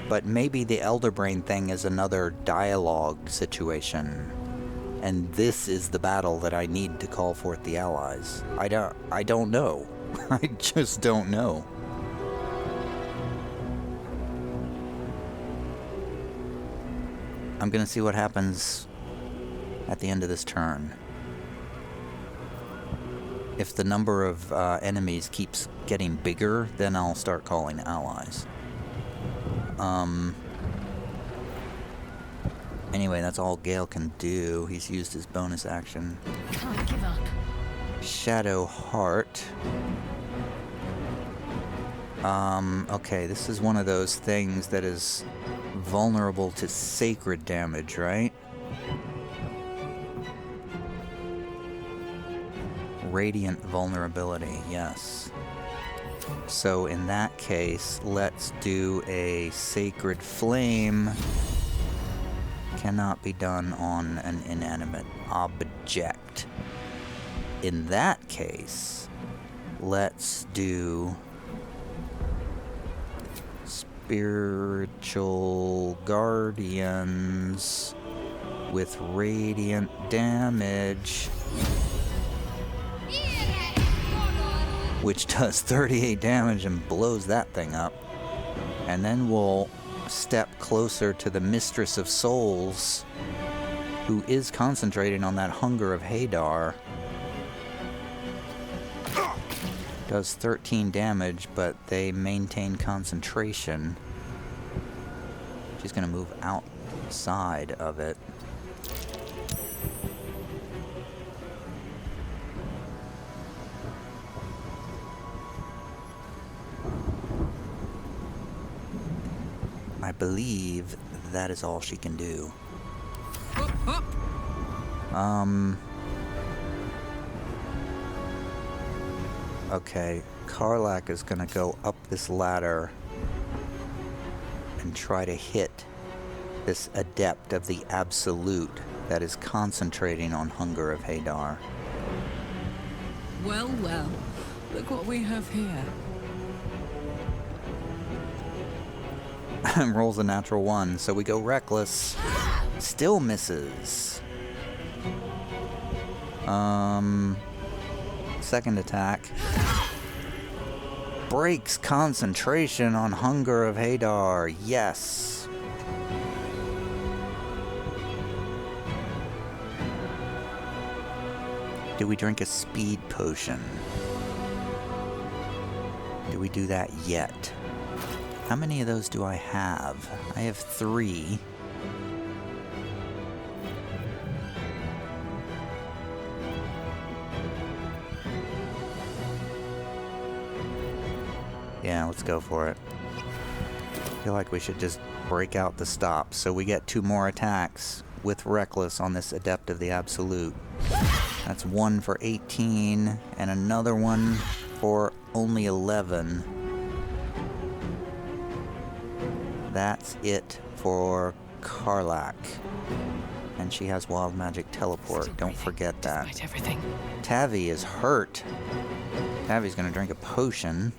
But maybe the Elderbrain thing is another dialogue situation. And this is the battle that I need to call forth the allies. I don't know. I just don't know. I'm gonna see what happens at the end of this turn. If the number of enemies keeps getting bigger, then I'll start calling allies. Anyway, that's all Gale can do. He's used his bonus action. Can't give up. Shadow Heart. Okay, this is one of those things that is vulnerable to sacred damage, right? Radiant vulnerability, yes. So in that case, let's do a Sacred Flame. Cannot be done on an inanimate object. In that case, let's do Spiritual Guardians with radiant damage, which does 38 damage and blows that thing up. And then we'll step closer to the Mistress of Souls, who is concentrating on that Hunger of Hadar. Does 13 damage, but they maintain concentration. She's gonna move outside of it. I believe that is all she can do. Okay, Karlach is gonna go up this ladder and try to hit this Adept of the Absolute that is concentrating on Hunger of Hadar. Well, well, look what we have here. Rolls a natural 1, so we go Reckless. Still misses. Second attack. Breaks concentration on Hunger of Hadar. Yes. Do we drink a speed potion? Do we do that yet? How many of those do I have? I have 3. Yeah, let's go for it. I feel like we should just break out the stop. So we get 2 more attacks with Reckless on this Adept of the Absolute. That's 1 for 18 and another one for only 11. That's it for Karlach. And she has Wild Magic Teleport. Don't forget that. Everything. Tavi is hurt. Tavi's gonna drink a potion.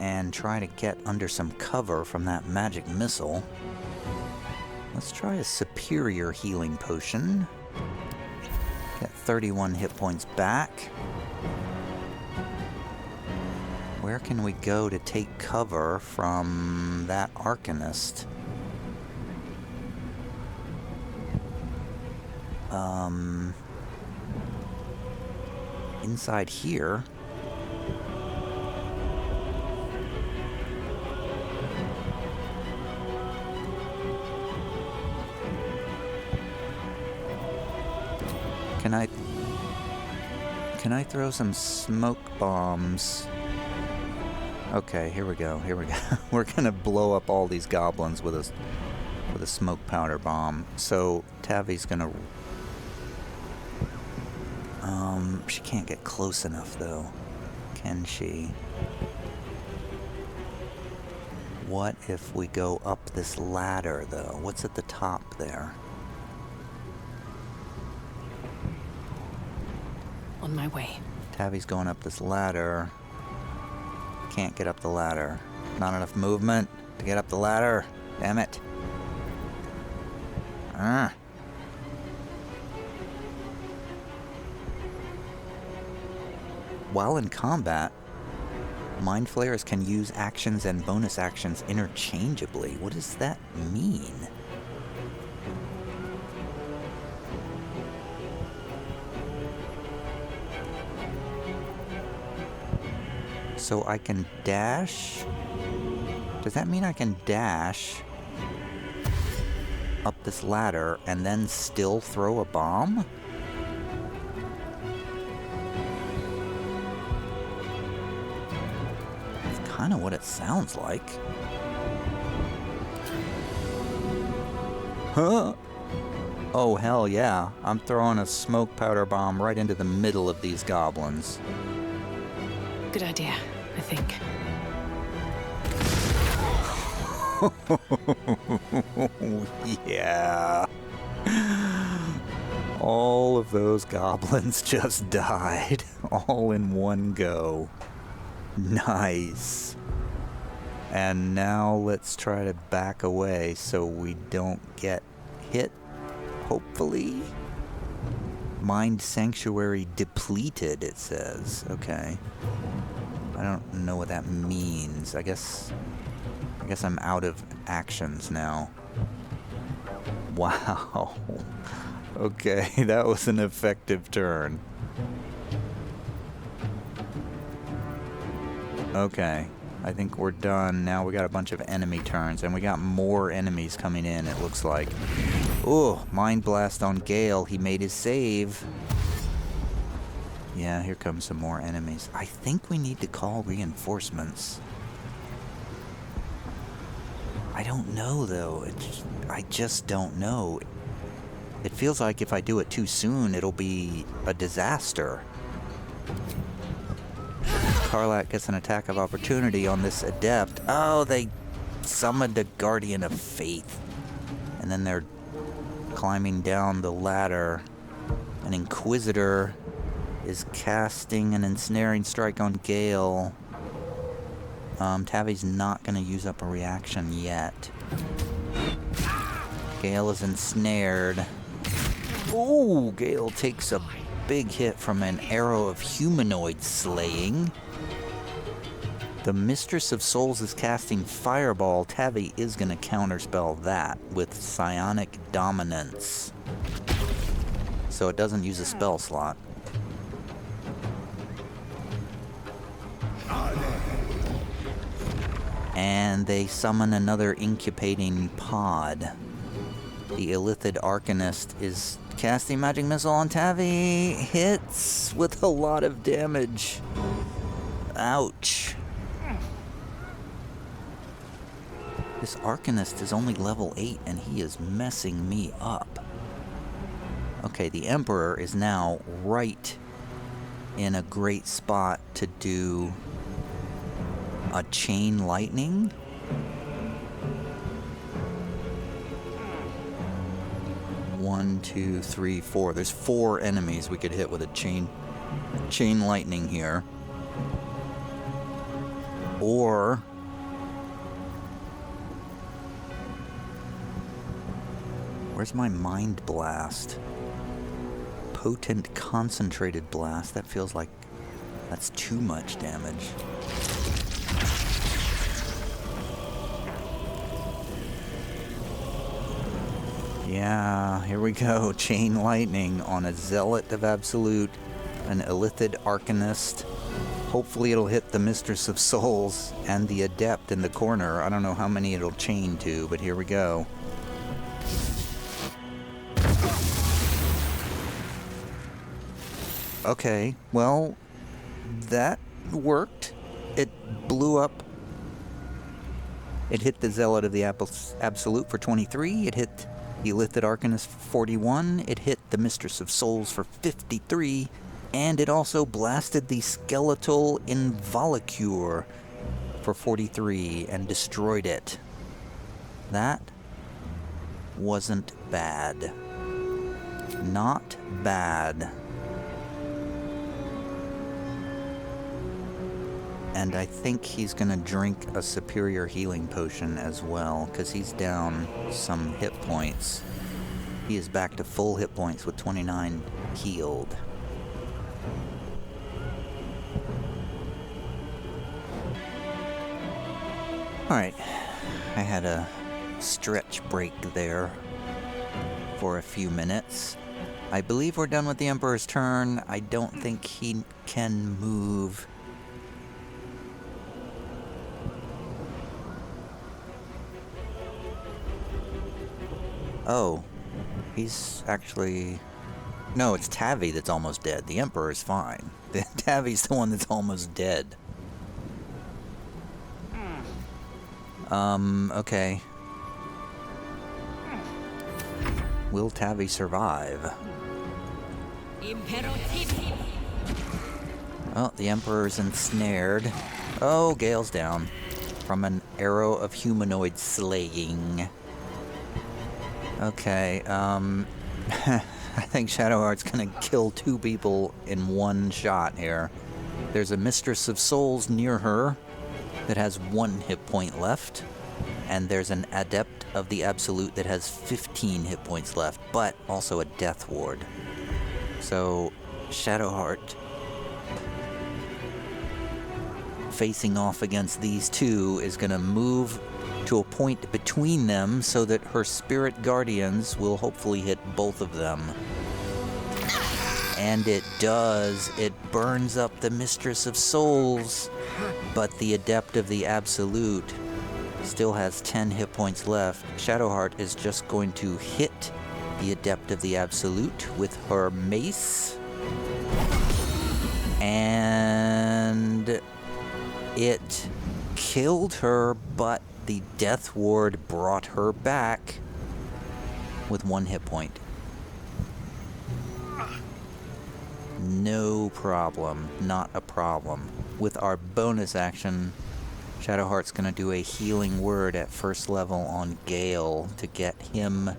and try to get under some cover from that magic missile. Let's try a superior healing potion. Get 31 hit points back. Where can we go to take cover from that Arcanist? Inside here. Can I throw some smoke bombs? Okay, here we go. We're gonna blow up all these goblins with a smoke powder bomb. So Tavi's gonna. She can't get close enough though, can she? What if we go up this ladder though? What's at the top there? On my way. Tavi's going up this ladder. Can't get up the ladder. Not enough movement to get up the ladder. Damn it. While in combat, Mind Flayers can use actions and bonus actions interchangeably. What does that mean? So I can dash? Does that mean I can dash up this ladder and then still throw a bomb? That's kind of what it sounds like. Huh? Oh, hell yeah. I'm throwing a smoke powder bomb right into the middle of these goblins. Good idea, I think. Yeah. All of those goblins just died, all in one go. Nice. And now let's try to back away so we don't get hit, hopefully. Mind Sanctuary depleted, it says. Okay. I don't know what that means. I guess I'm out of actions now. Wow. Okay, that was an effective turn. Okay, I think we're done. Now we got a bunch of enemy turns, and we got more enemies coming in, it looks like. Ooh, Mind Blast on Gale. He made his save. Yeah, here comes some more enemies. I think we need to call reinforcements. I don't know, though. I just don't know. It feels like if I do it too soon, it'll be a disaster. Karlach gets an attack of opportunity on this adept. Oh, they summoned a Guardian of Faith. And then they're climbing down the ladder. An Inquisitor is casting an ensnaring strike on Gale. Tavi's not going to use up a reaction yet. Gale is ensnared. Ooh, Gale takes a big hit from an arrow of humanoid slaying. The Mistress of Souls is casting Fireball. Tavi is going to counterspell that with Psionic Dominance. So it doesn't use a spell slot. And they summon another incubating pod. The Illithid Arcanist is casting Magic Missile on Tavi. Hits with a lot of damage. Ouch. This Arcanist is only level 8 and he is messing me up. Okay, the Emperor is now right in a great spot to do a chain lightning. One, two, three, four. There's 4 enemies we could hit with a chain lightning here. Or where's my Mind Blast? Potent concentrated blast. That feels like that's too much damage. Yeah, here we go. Chain lightning on a Zealot of Absolute, an Illithid Arcanist. Hopefully it'll hit the Mistress of Souls and the Adept in the corner. I don't know how many it'll chain to, but here we go. Okay, well, that worked. It blew up. It hit the Zealot of the Absolute for 23. It hit the Illithid Arcanist for 41. It hit the Mistress of Souls for 53. And it also blasted the Skeletal Involucre for 43 and destroyed it. That wasn't bad. Not bad. And I think he's gonna drink a superior healing potion as well, because he's down some hit points. He is back to full hit points with 29 healed. Alright, I had a stretch break there for a few minutes. I believe we're done with the Emperor's turn. I don't think he can move. Oh, he's actually... No, it's Tavi that's almost dead. The Emperor is fine. Tavi's the one that's almost dead. Okay. Will Tavi survive? Oh, the Emperor's ensnared. Oh, Gale's down. From an arrow of humanoid slaying. Okay, I think Shadowheart's gonna kill 2 people in one shot here. There's a Mistress of Souls near her that has 1 hit point left, and there's an Adept of the Absolute that has 15 hit points left, but also a Death Ward. So, Shadowheart facing off against these 2 is gonna move to a point between them so that her Spirit Guardians will hopefully hit both of them. And it does. It burns up the Mistress of Souls, but the Adept of the Absolute still has 10 hit points left. Shadowheart is just going to hit the Adept of the Absolute with her mace. And it killed her, but the Death Ward brought her back with 1 hit point. No problem. Not a problem. With our bonus action, Shadowheart's gonna do a healing word at first level on Gale to get him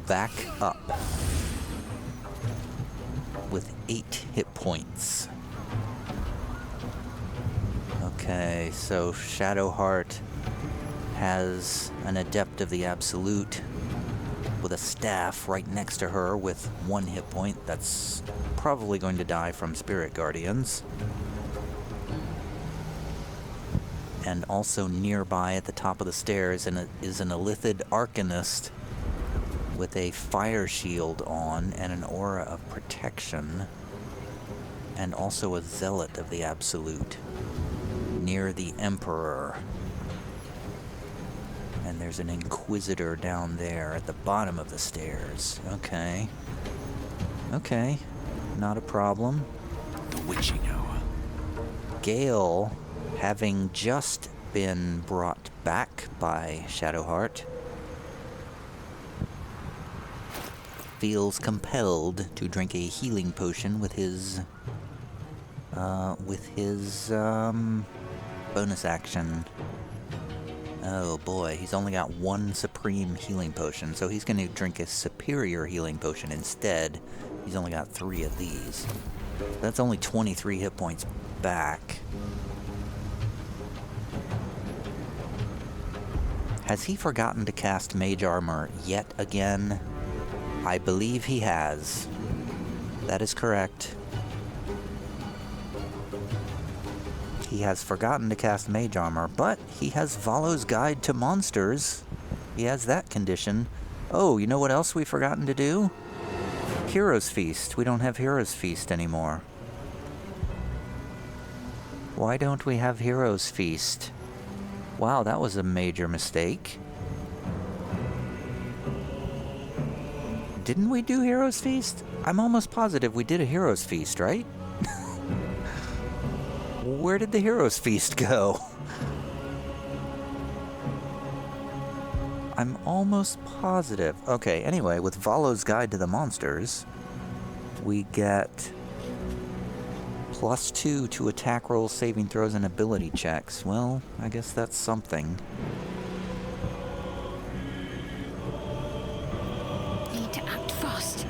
back up with 8 hit points. Okay, so Shadowheart has an Adept of the Absolute with a staff right next to her with 1 hit point. That's probably going to die from Spirit Guardians. And also nearby at the top of the stairs is an Illithid Arcanist with a fire shield on and an aura of protection. And also a Zealot of the Absolute near the Emperor. And there's an Inquisitor down there at the bottom of the stairs. Okay. Okay. Not a problem. The witching hour. Gale, having just been brought back by Shadowheart, feels compelled to drink a healing potion with his bonus action. Oh boy, he's only got 1 supreme healing potion, so he's going to drink a superior healing potion instead. He's only got 3 of these. That's only 23 hit points back. Has he forgotten to cast Mage Armor yet again? I believe he has. That is correct. He has forgotten to cast Mage Armor, but he has Volo's Guide to Monsters. He has that condition. Oh, you know what else we've forgotten to do? Hero's Feast. We don't have Hero's Feast anymore. Why don't we have Hero's Feast? Wow, that was a major mistake. Didn't we do Hero's Feast? I'm almost positive we did a Hero's Feast, right? Where did the Hero's Feast go? I'm almost positive. Okay, anyway, with Volo's Guide to the Monsters, we get +2 to attack rolls, saving throws, and ability checks. Well, I guess that's something. Need to act fast.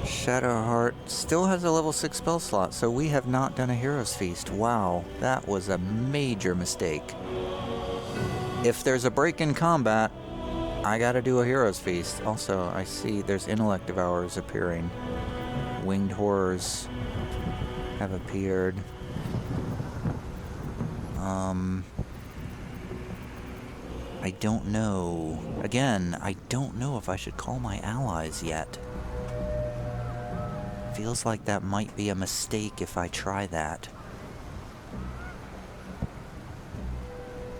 Shadowheart still has a level 6 spell slot, so we have not done a Hero's Feast. Wow, that was a major mistake. If there's a break in combat, I gotta do a Hero's Feast. Also, I see there's Intellect Devourers appearing. Winged Horrors have appeared. I don't know. Again, I don't know if I should call my allies yet. Feels like that might be a mistake if I try that.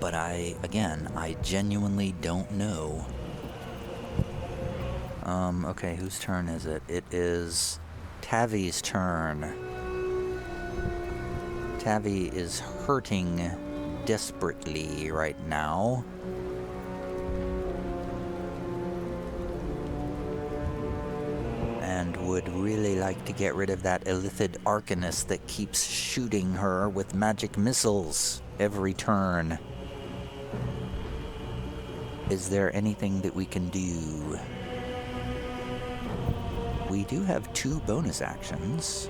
But I genuinely don't know. Okay, whose turn is it? It is Tavi's turn. Tavi is hurting desperately right now. And would really like to get rid of that Illithid Arcanist that keeps shooting her with magic missiles every turn. Is there anything that we can do? We do have 2 bonus actions.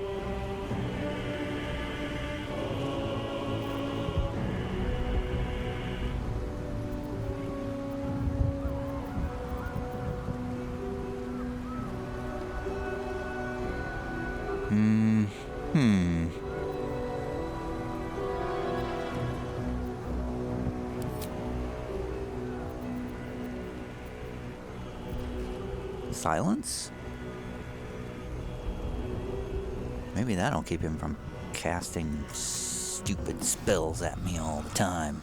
Silence? Maybe that'll keep him from casting stupid spells at me all the time.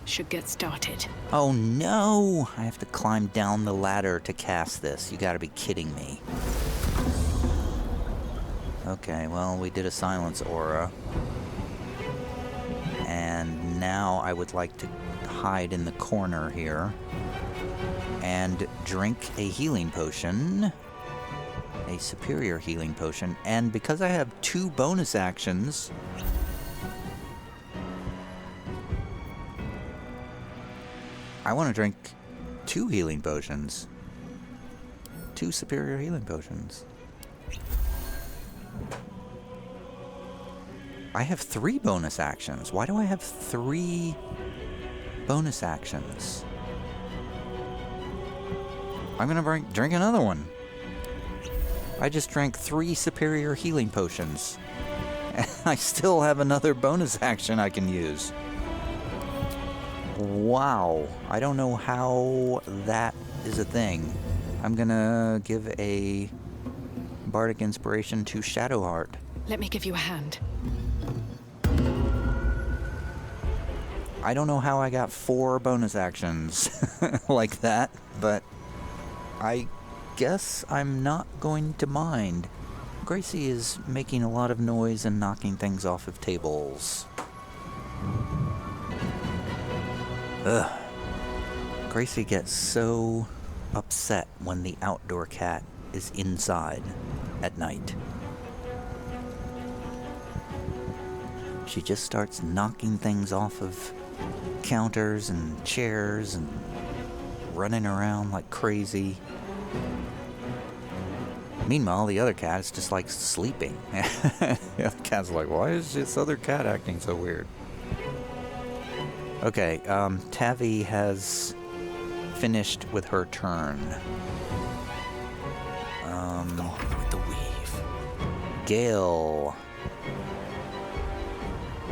Should get started. Oh no! I have to climb down the ladder to cast this. You gotta be kidding me. Okay, well, we did a silence aura. And now I would like to hide in the corner here and drink a healing potion, a superior healing potion, and because I have 2 bonus actions, I want to drink 2 healing potions, 2 superior healing potions. I have 3 bonus actions. Why do I have 3 bonus actions? I'm gonna drink another one. I just drank 3 superior healing potions. And I still have another bonus action I can use. Wow. I don't know how that is a thing. I'm gonna give a Bardic Inspiration to Shadowheart. Let me give you a hand. I don't know how I got 4 bonus actions like that, but I guess I'm not going to mind. Gracie is making a lot of noise and knocking things off of tables. Ugh. Gracie gets so upset when the outdoor cat is inside at night. She just starts knocking things off of counters and chairs and running around like crazy. Meanwhile, the other cat is just like sleeping. The other cat's like, why is this other cat acting so weird? Okay, Tavi has finished with her turn. Gone with the weave. Gale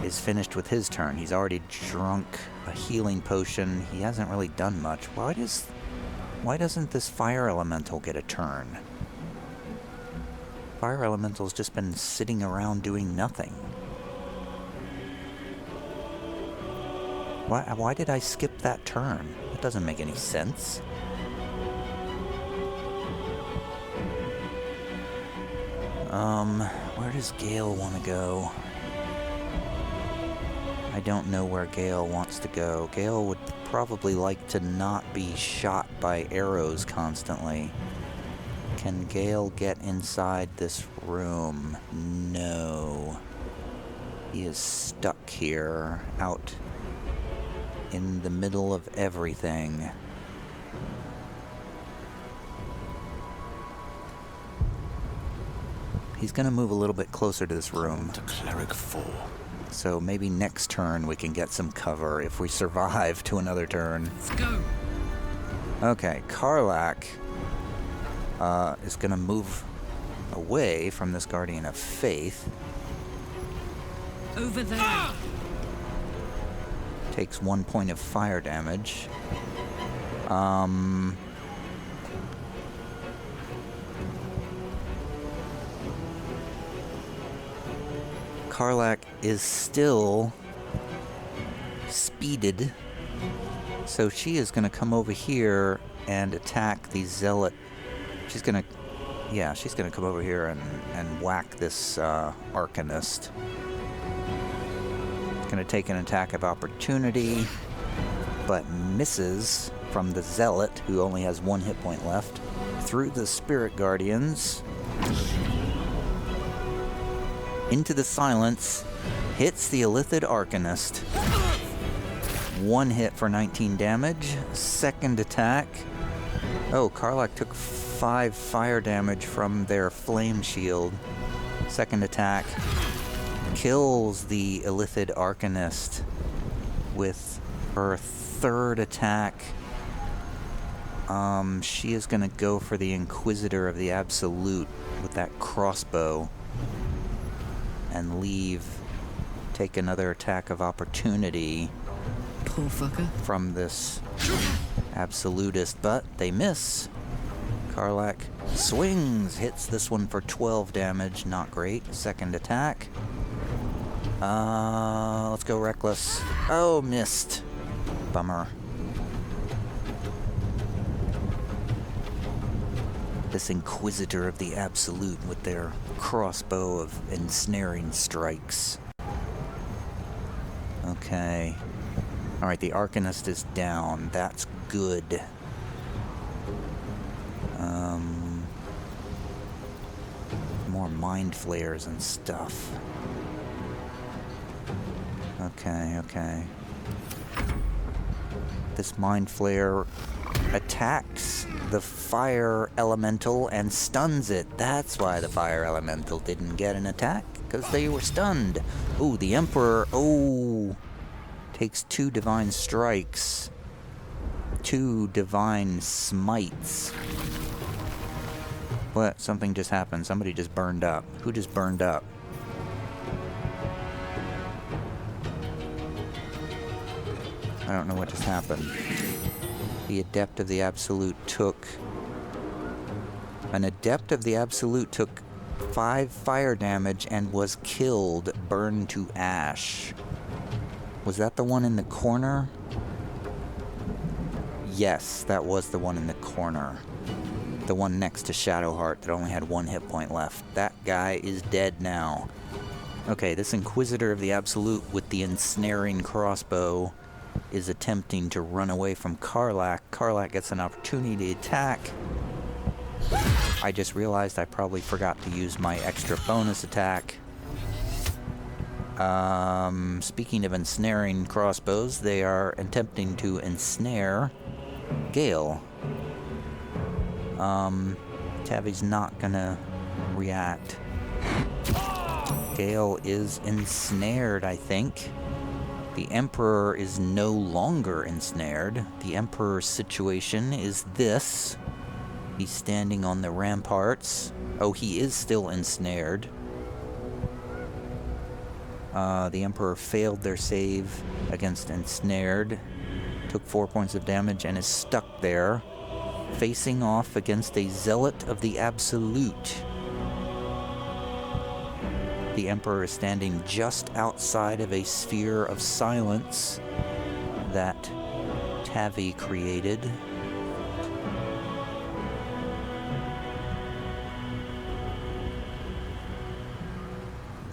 is finished with his turn. He's already drunk a healing potion. He hasn't really done much. Why doesn't this fire elemental get a turn? Fire elemental's just been sitting around doing nothing. Why did I skip that turn? That doesn't make any sense. Where does Gale want to go? I don't know where Gale wants to go. Gale would probably like to not be shot by arrows constantly. Can Gale get inside this room? No. He is stuck here, out in the middle of everything. He's gonna move a little bit closer to this room. To Cleric 4. So maybe next turn we can get some cover if we survive to another turn. Let's go. Okay, Karlach is gonna move away from this Guardian of Faith. Over there. Takes 1 point of fire damage. Karlach is still speeded, so she is going to come over here and attack the zealot. She's going to come over here and whack this arcanist. Going to take an attack of opportunity, but misses from the zealot, who only has 1 hit point left, through the spirit guardians. Into the silence, hits the Illithid Arcanist. 1 hit for 19 damage. Second attack. Oh, Karlach took 5 fire damage from their flame shield. Second attack. Kills the Illithid Arcanist with her third attack. She is going to go for the Inquisitor of the Absolute with that crossbow. And leave, take another attack of opportunity. Poor fucker. From this absolutist, but they miss. Karlach swings, hits this one for 12 damage, not great. Second attack. Let's go Reckless. Oh, missed. Bummer. This Inquisitor of the Absolute with their crossbow of ensnaring strikes. Okay. Alright, the Arcanist is down. That's good. More Mind Flayers and stuff. Okay. This Mind Flayer attacks the fire elemental and stuns it. That's why the fire elemental didn't get an attack, because they were stunned. Ooh, the Emperor, takes 2 divine strikes. 2 divine smites. What? Something just happened. Somebody just burned up. Who just burned up? I don't know what just happened. The Adept of the Absolute took... An Adept of the Absolute took 5 fire damage and was killed, burned to ash. Was that the one in the corner? Yes, that was the one in the corner. The one next to Shadowheart that only had 1 hit point left. That guy is dead now. Okay, this Inquisitor of the Absolute with the ensnaring crossbow is attempting to run away from Karlach. Karlach gets an opportunity to attack. I just realized I probably forgot to use my extra bonus attack. Speaking of ensnaring crossbows, they are attempting to ensnare Gale. Tavi's not gonna react. Gale is ensnared, I think. The Emperor is no longer ensnared. The Emperor's situation is this. He's standing on the ramparts. Oh, he is still ensnared. The Emperor failed their save against ensnared. Took 4 points of damage and is stuck there, facing off against a Zealot of the Absolute. The Emperor is standing just outside of a sphere of silence that Tavi created.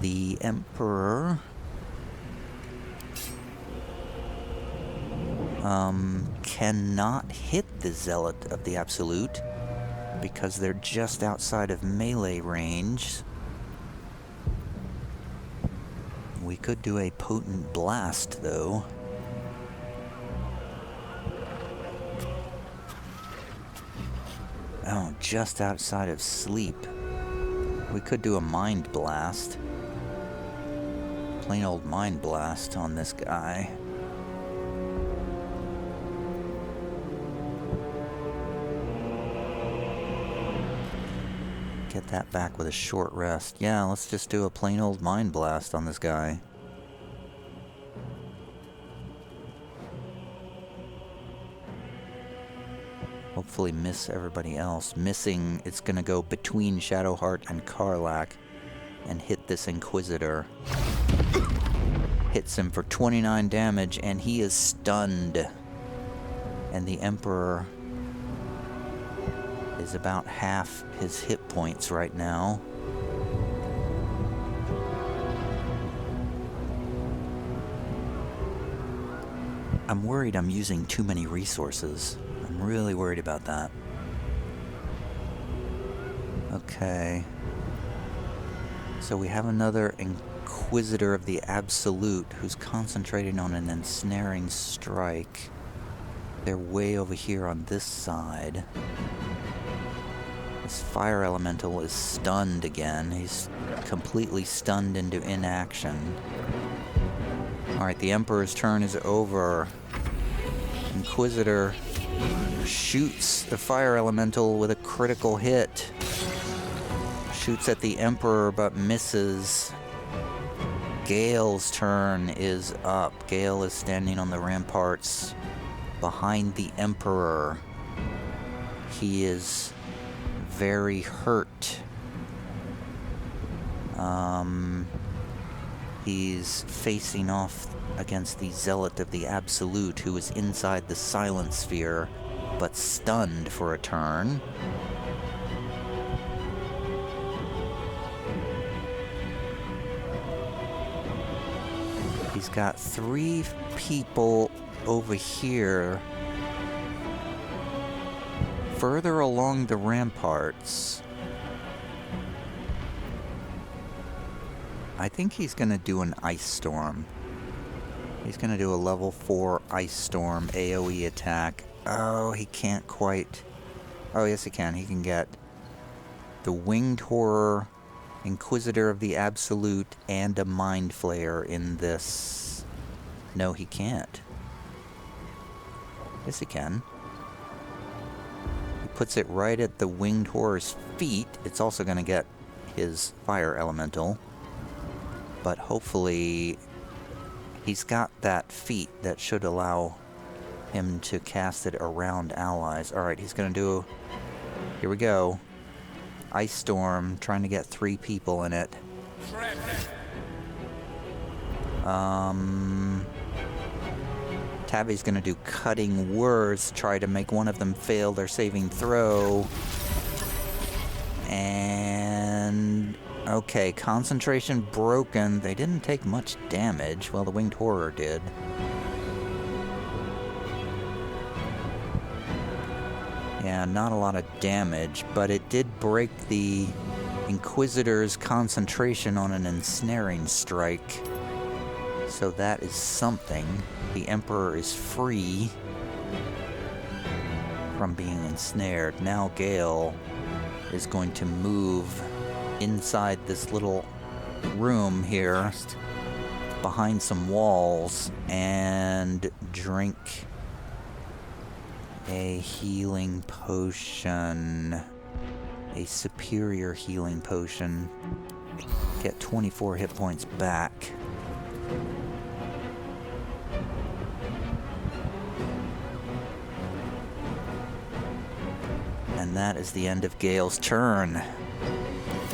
The Emperor cannot hit the Zealot of the Absolute because they're just outside of melee range. We could do a potent blast, though. Oh, just outside of sleep. We could do a mind blast. Plain old mind blast on this guy. Get that back with a short rest. Yeah, let's just do a plain old mind blast on this guy. Hopefully miss everybody else. Missing, it's gonna go between Shadowheart and Karlach and hit this Inquisitor. Hits him for 29 damage and he is stunned. And the Emperor is about half his hit points right now. I'm worried I'm using too many resources. I'm really worried about that. Okay. So we have another Inquisitor of the Absolute who's concentrating on an ensnaring strike. They're way over here on this side. This fire elemental is stunned again. He's completely stunned into inaction. Alright, the Emperor's turn is over. Inquisitor shoots the fire elemental with a critical hit. Shoots at the Emperor but misses. Gale's turn is up. Gale is standing on the ramparts behind the Emperor. He is very hurt. He's facing off against the Zealot of the Absolute, who is inside the Silent Sphere, but stunned for a turn. He's got 3 people over here, further along the ramparts. I think he's gonna do an Ice Storm. He's gonna do a level 4 Ice Storm AoE attack. Oh, he can't quite. Oh, yes, he can. He can get the Winged Horror, Inquisitor of the Absolute, and a Mind Flayer in this. No, he can't. Yes, he can. He puts it right at the Winged Horror's feet. It's also gonna get his Fire Elemental. But hopefully he's got that feat that should allow him to cast it around allies. Alright, he's gonna do... Here we go. Ice Storm, trying to get 3 people in it. Tavi's gonna do Cutting Words, try to make one of them fail their saving throw. And... okay, concentration broken. They didn't take much damage. Well, the Winged Horror did. Yeah, not a lot of damage, but it did break the Inquisitor's concentration on an ensnaring strike. So that is something. The Emperor is free from being ensnared. Now Gale is going to move inside this little room here behind some walls and drink a healing potion. A superior healing potion. Get 24 hit points back. And that is the end of Gale's turn.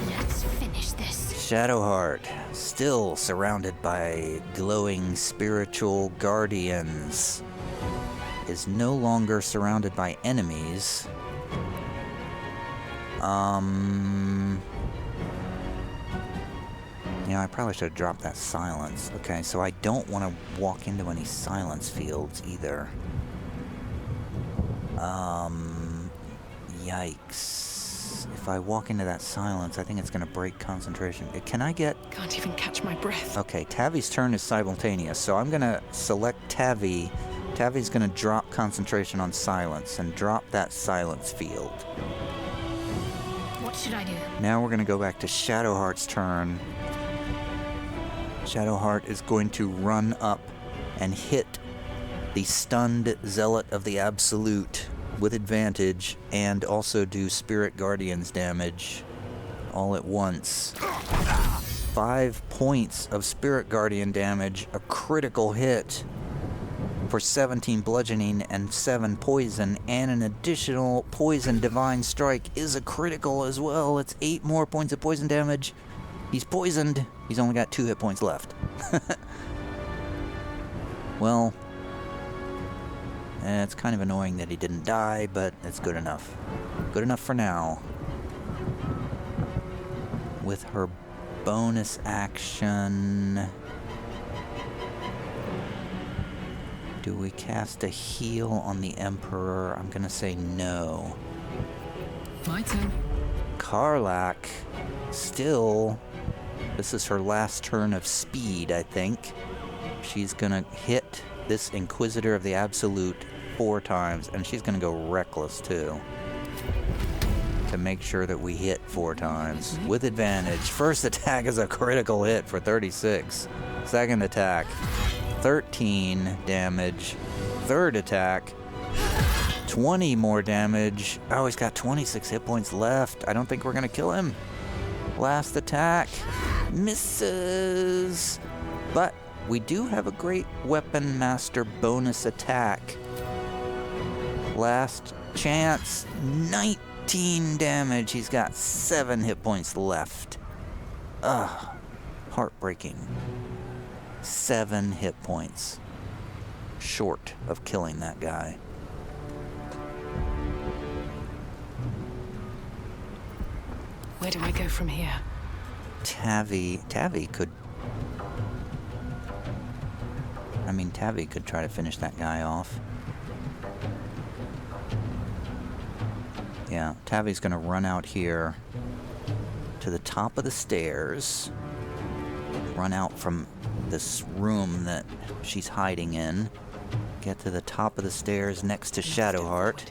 Let's finish this. Shadowheart, still surrounded by glowing spiritual guardians, is no longer surrounded by enemies. I probably should have dropped that silence. Okay, so I don't want to walk into any silence fields either. Yikes. If I walk into that silence, I think it's going to break concentration. Can I get... Can't even catch my breath. Okay, Tavi's turn is simultaneous, so I'm going to select Tavi. Tavi's going to drop concentration on silence and drop that silence field. What should I do? Now we're going to go back to Shadowheart's turn. Shadowheart is going to run up and hit the stunned Zealot of the Absolute with advantage and also do Spirit Guardians damage all at once. 5 points of Spirit Guardian damage, a critical hit for 17 bludgeoning and 7 poison, and an additional poison Divine Strike is a critical as well. It's 8 more points of poison damage. He's poisoned. He's only got 2 hit points left. Well, it's kind of annoying that he didn't die, but it's good enough. Good enough for now. With her bonus action... Do we cast a heal on the Emperor? I'm gonna say no. My turn. Karlach, still, this is her last turn of speed, I think. She's gonna hit this Inquisitor of the Absolute 4 times, and she's gonna go reckless too. To make sure that we hit 4 times with advantage. First attack is a critical hit for 36. Second attack, 13 damage. Third attack, 20 more damage. Oh, he's got 26 hit points left. I don't think we're gonna kill him. Last attack, misses. But we do have a great Weapon Master bonus attack. Last chance, 19 damage. He's got 7 hit points left. Ugh, heartbreaking. 7 hit points short of killing that guy. Where do I go from here? Tavi could... Tavi could try to finish that guy off. Yeah, Tavi's gonna run out here to the top of the stairs. Run out from this room that she's hiding in. Get to the top of the stairs next to Shadowheart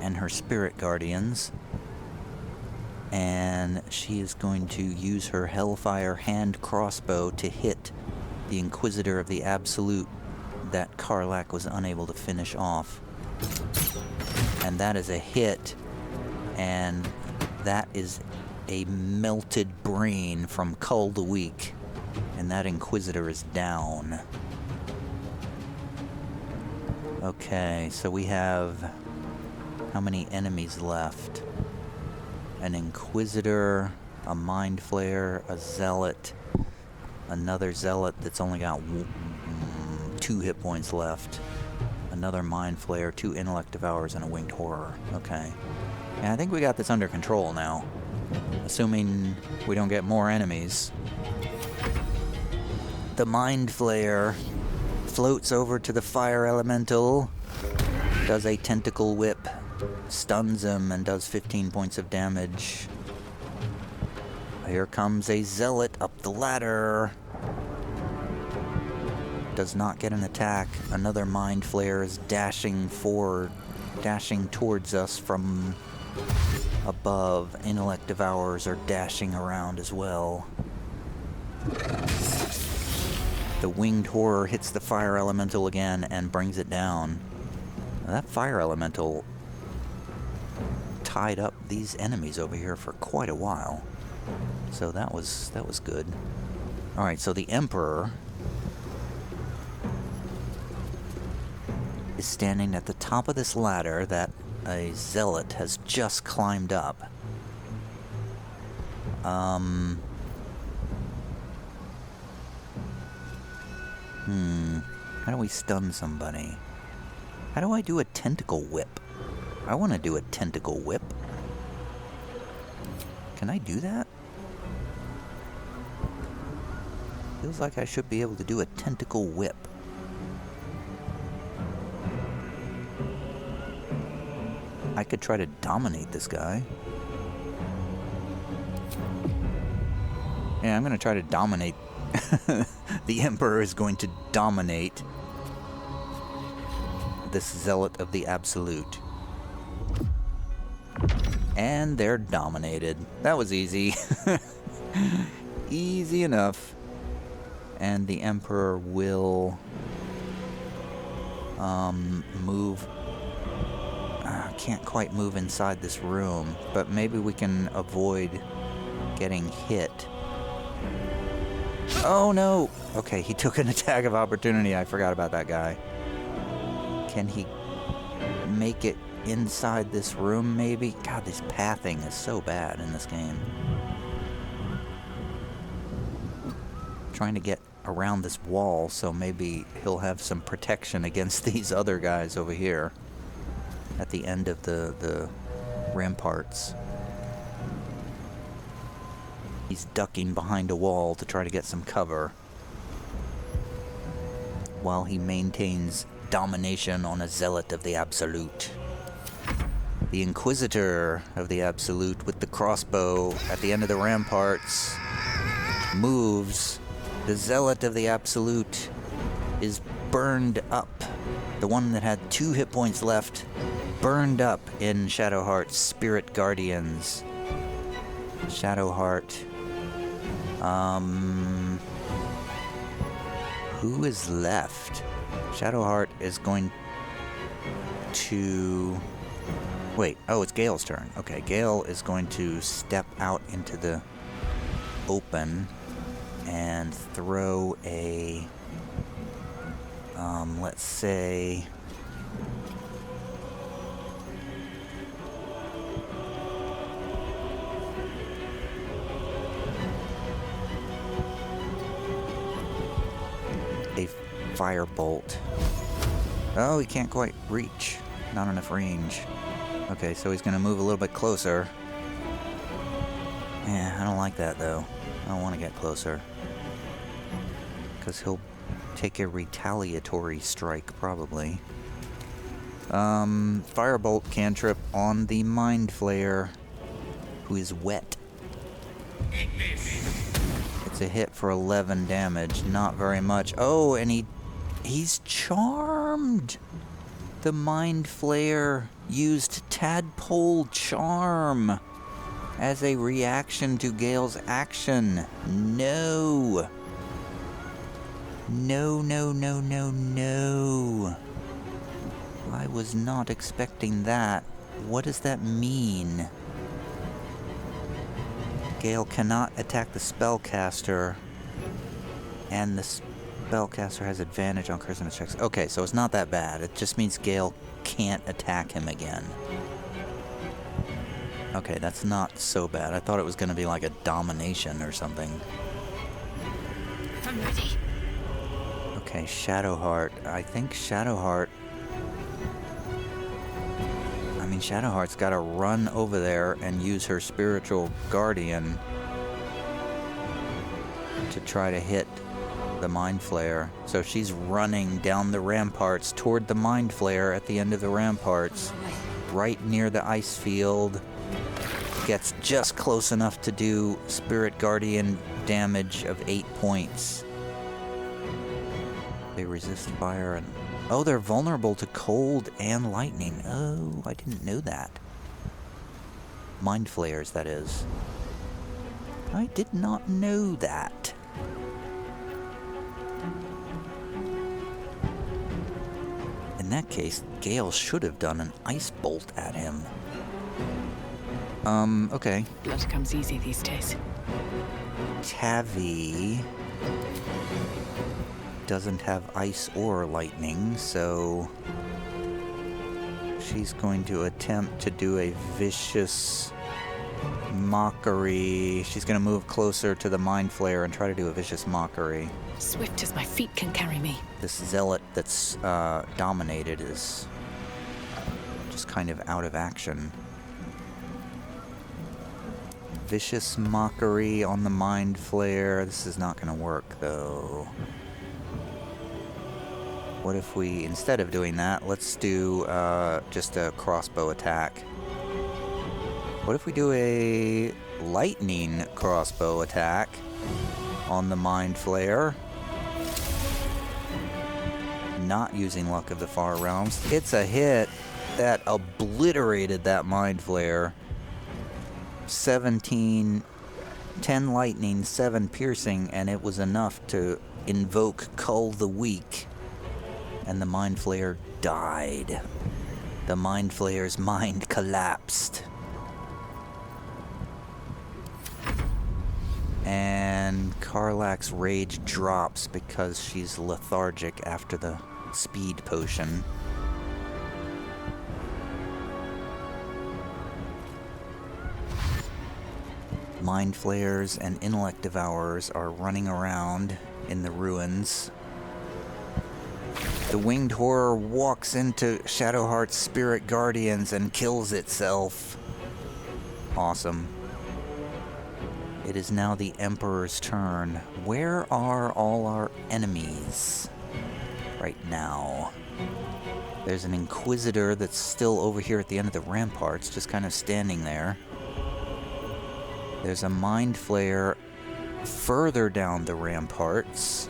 and her Spirit Guardians. And she is going to use her Hellfire hand crossbow to hit the Inquisitor of the Absolute that Karlach was unable to finish off. And that is a hit, and that is a melted brain from Cull the Weak, and that Inquisitor is down. Okay, so we have how many enemies left? An Inquisitor, a Mind Flayer, a Zealot, another Zealot that's only got 2 hit points left, another Mind Flayer, 2 Intellect Devourers, and a Winged Horror. Okay. And I think we got this under control now. Assuming we don't get more enemies. The Mind Flayer floats over to the Fire Elemental, does a Tentacle Whip, stuns him, and does 15 points of damage. Here comes a Zealot up the ladder. Does not get an attack. Another Mind Flayer is dashing towards us from above, intellect devourers are dashing around as well. The winged horror hits the fire elemental again and brings it down. Now, that fire elemental tied up these enemies over here for quite a while. So that was good. Alright, so the Emperor is standing at the top of this ladder that a zealot has just climbed up. How do we stun somebody? How do I do a tentacle whip? I want to do a tentacle whip. Can I do that? Feels like I should be able to do a tentacle whip. I could try to dominate this guy. Yeah, I'm gonna try to dominate. The Emperor is going to dominate this Zealot of the Absolute. And they're dominated. That was easy. Easy enough. And the Emperor will move. Can't quite move inside this room, but maybe we can avoid getting hit. Oh no! Okay, he took an attack of opportunity. I forgot about that guy. Can he make it inside this room, maybe? God, this pathing is so bad in this game. Trying to get around this wall, so maybe he'll have some protection against these other guys over here at the end of the ramparts. He's ducking behind a wall to try to get some cover while he maintains domination on a Zealot of the Absolute. The Inquisitor of the Absolute with the crossbow at the end of the ramparts moves. The Zealot of the Absolute is burned up. The one that had 2 hit points left, burned up in Shadowheart's Spirit Guardians. Shadowheart. Who is left? Shadowheart is going to... Wait, oh, it's Gale's turn. Okay, Gale is going to step out into the open and throw a... let's say... a firebolt. Oh, he can't quite reach. Not enough range. Okay, so he's gonna move a little bit closer. Yeah, I don't like that though. I don't want to get closer. Because he'll take a retaliatory strike, probably. Firebolt cantrip on the Mind Flayer, who is wet. It's a hit for 11 damage, not very much. Oh, and he's charmed! The Mind Flayer used Tadpole Charm as a reaction to Gale's action. No! No, no, no, no, no. I was not expecting that. What does that mean? Gale cannot attack the spellcaster, and the spellcaster has advantage on charisma checks. Okay, so it's not that bad. It just means Gale can't attack him again. Okay, that's not so bad. I thought it was going to be like a domination or something. I'm ready. Okay, Shadowheart. I think Shadowheart... I mean, Shadowheart's got to run over there and use her Spiritual Guardian to try to hit the Mind Flayer. So she's running down the ramparts toward the Mind Flayer at the end of the ramparts, right near the ice field. Gets just close enough to do Spirit Guardian damage of 8 points. They resist fire and... Oh, they're vulnerable to cold and lightning. Oh, I didn't know that. Mind Flayers, that is. I did not know that. In that case, Gale should have done an ice bolt at him. Okay. Blood comes easy these days. Tavi doesn't have ice or lightning, so she's going to attempt to do a vicious mockery. She's going to move closer to the Mind Flayer and try to do a vicious mockery. Swift as my feet can carry me. This zealot that's dominated is just kind of out of action. Vicious mockery on the Mind Flayer. This is not going to work, though. What if we, instead of doing that, let's do just a crossbow attack. What if we do a lightning crossbow attack on the Mind Flayer? Not using Luck of the Far Realms. It's a hit that obliterated that Mind Flayer. 10 lightning, 7 piercing, and it was enough to invoke Cull the Weak. And the Mind Flayer died. The Mind Flayer's mind collapsed. And Karlach's rage drops because she's lethargic after the speed potion. Mind Flayers and Intellect Devourers are running around in the ruins. The Winged Horror walks into Shadowheart's Spirit Guardians and kills itself. Awesome. It is now the Emperor's turn. Where are all our enemies right now? There's an Inquisitor that's still over here at the end of the ramparts, just kind of standing there. There's a Mind Flayer further down the ramparts.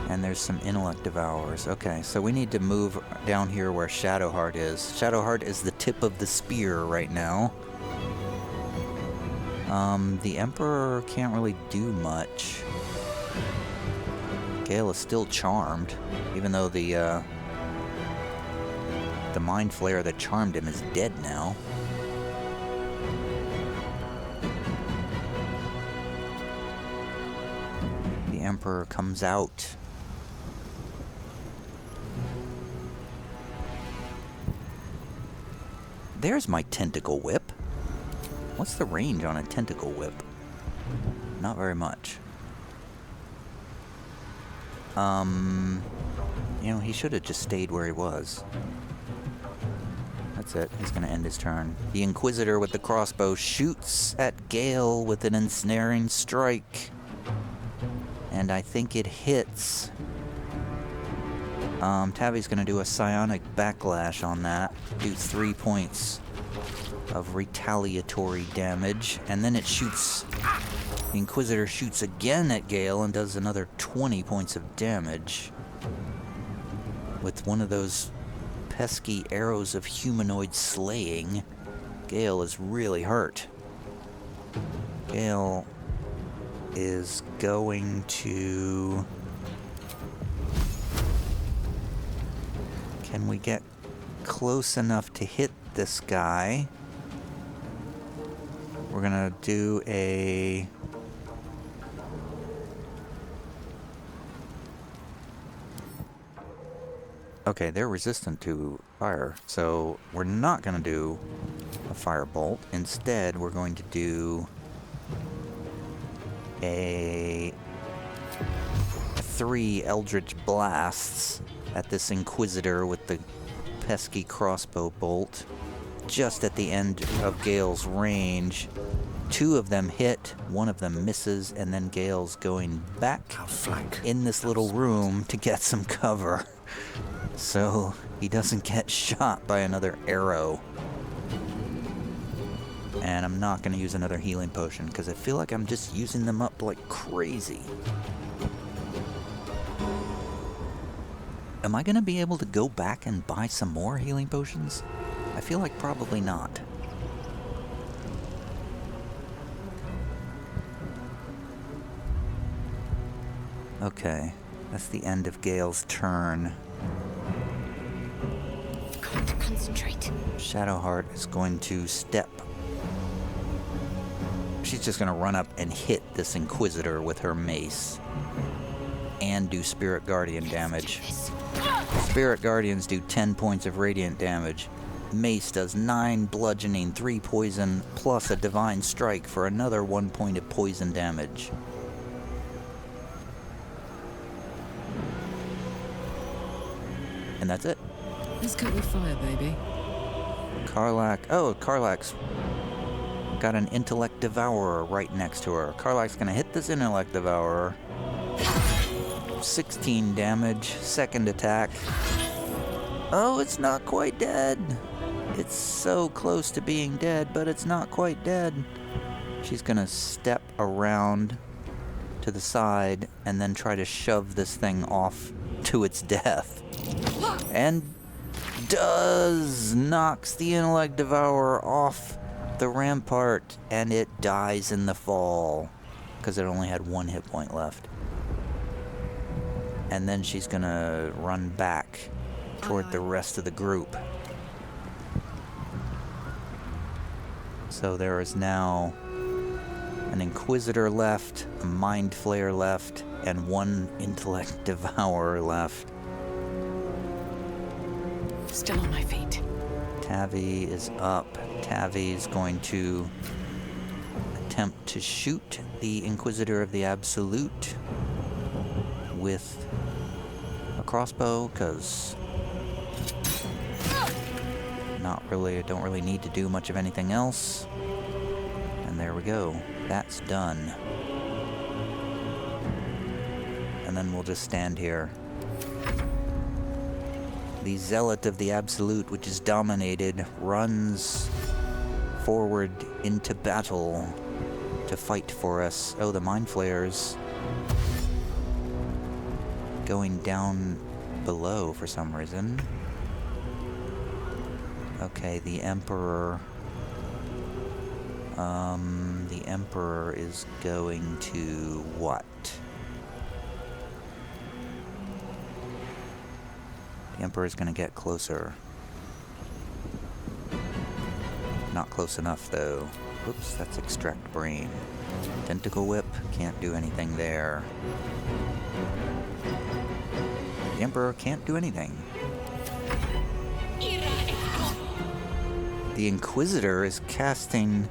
And there's some Intellect Devourers. Okay, so we need to move down here where Shadowheart is. Shadowheart is the tip of the spear right now. The Emperor can't really do much. Gale is still charmed, even though the Mind Flayer that charmed him is dead now. The Emperor comes out. There's my tentacle whip. What's the range on a tentacle whip? Not very much. You know, he should have just stayed where he was. That's it. He's going to end his turn. The Inquisitor with the crossbow shoots at Gale with an ensnaring strike. And I think it hits. Tavi's going to do a psionic backlash on that. Do 3 points of retaliatory damage. And then it shoots... The Inquisitor shoots again at Gale and does another 20 points of damage. With one of those pesky arrows of humanoid slaying. Gale is really hurt. Gale is going to... Can we get close enough to hit this guy? We're gonna do a... Okay, they're resistant to fire, so we're not gonna do a firebolt. Instead, we're going to do a 3 Eldritch Blasts at this Inquisitor with the pesky crossbow bolt, just at the end of Gale's range. 2 of them hit, 1 of them misses, and then Gale's going back in this little room to get some cover, so he doesn't get shot by another arrow. And I'm not going to use another healing potion, because I feel like I'm just using them up like crazy. Am I going to be able to go back and buy some more healing potions? I feel like probably not. Okay, that's the end of Gale's turn. Got to concentrate. Shadowheart is going to step. She's just going to run up and hit this Inquisitor with her mace. And do Spirit Guardian damage. Spirit Guardians do 10 points of radiant damage. Mace does 9 bludgeoning, 3 poison, plus a divine strike for another 1 point of poison damage. And that's it. Let's cook with fire, baby. Karlach. Oh, Karlach's got an Intellect Devourer right next to her. Karlach's gonna hit this Intellect Devourer. 16 damage, second attack. Oh, it's not quite dead. It's so close to being dead, but it's not quite dead. She's gonna step around to the side and then try to shove this thing off to its death. And does! Knocks the Intellect Devourer off the rampart, and it dies in the fall because it only had 1 hit point left. And then she's gonna run back toward the rest of the group. So there is now an Inquisitor left, a Mind Flayer left, and 1 Intellect Devourer left. Still on my feet. Tavi is up. Tavi is going to attempt to shoot the Inquisitor of the Absolute with a crossbow, because not really, I don't really need to do much of anything else. And there we go. That's done. And then we'll just stand here. The Zealot of the Absolute, which is dominated, runs forward into battle to fight for us. Oh, the Mind Flayers going down below for some reason. Okay, the Emperor. The Emperor is going to what? The Emperor is going to get closer. Not close enough, though. Oops, that's Extract Brain. Tentacle Whip, can't do anything there. The Emperor can't do anything. The Inquisitor is casting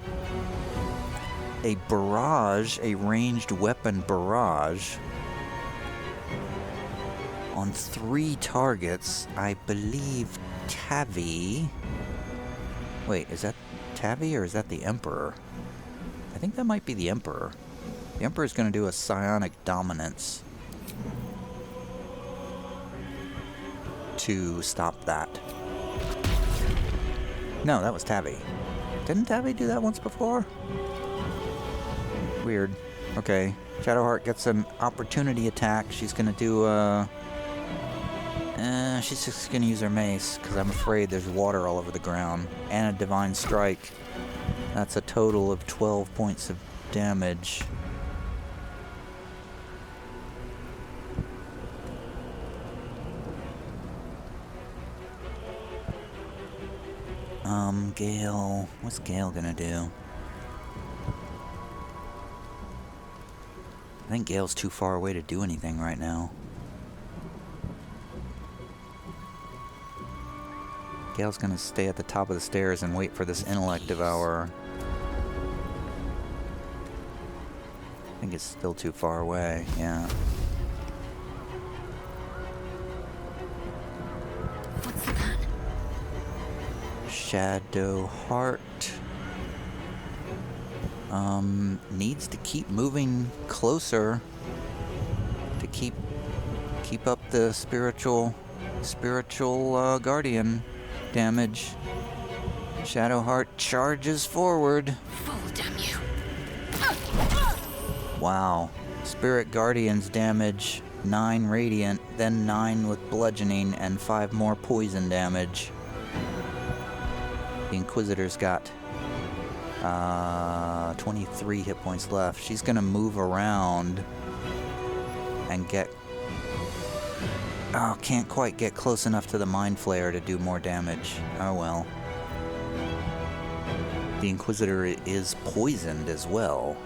a barrage, a ranged weapon barrage, on 3 targets. I believe Tavi. Wait, is that Tavi or is that the Emperor? I think that might be the Emperor. The Emperor is going to do a psionic dominance to stop that. No, that was Tavi. Didn't Tavi do that once before? Weird. Okay. Shadowheart gets an opportunity attack. She's gonna do she's just gonna use her mace, because I'm afraid there's water all over the ground. And a divine strike. That's a total of 12 points of damage. Gale. What's Gale gonna do? I think Gale's too far away to do anything right now. Gale's gonna stay at the top of the stairs and wait for this Intellect Devourer. I think it's still too far away, yeah. What's the plan? Shadowheart needs to keep moving closer to keep up the spiritual guardian damage. Shadowheart charges forward. Fool, damn you. Wow. Spirit Guardians damage 9 radiant, then 9 with bludgeoning, and 5 more poison damage. The Inquisitor's got 23 hit points left. She's gonna move around and get... Oh, can't quite get close enough to the Mind Flayer to do more damage. Oh well. The Inquisitor is poisoned as well.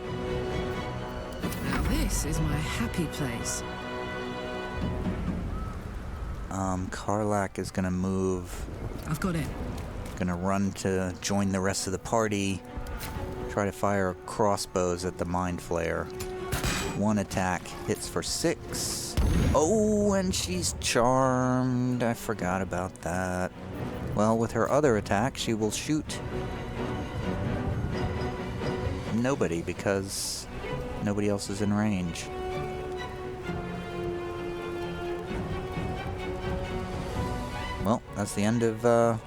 Now this is my happy place. Karlach is gonna move. I've got it. Gonna run to join the rest of the party. Try to fire crossbows at the Mind Flayer. One attack hits for 6. Oh, and she's charmed. I forgot about that. Well, with her other attack, she will shoot nobody because nobody else is in range. Well, that's the end of, that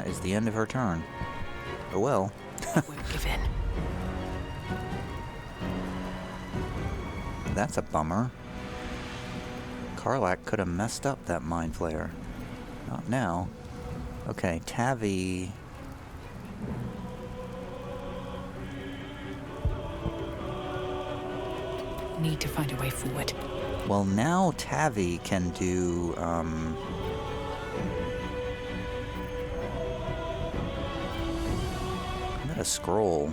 is the end of her turn. Oh well. Won't give in. That's a bummer. Karlach could have messed up that Mind Flayer. Not now. Okay, Tavi. Need to find a way forward. Well, now Tavi can do, I got a scroll.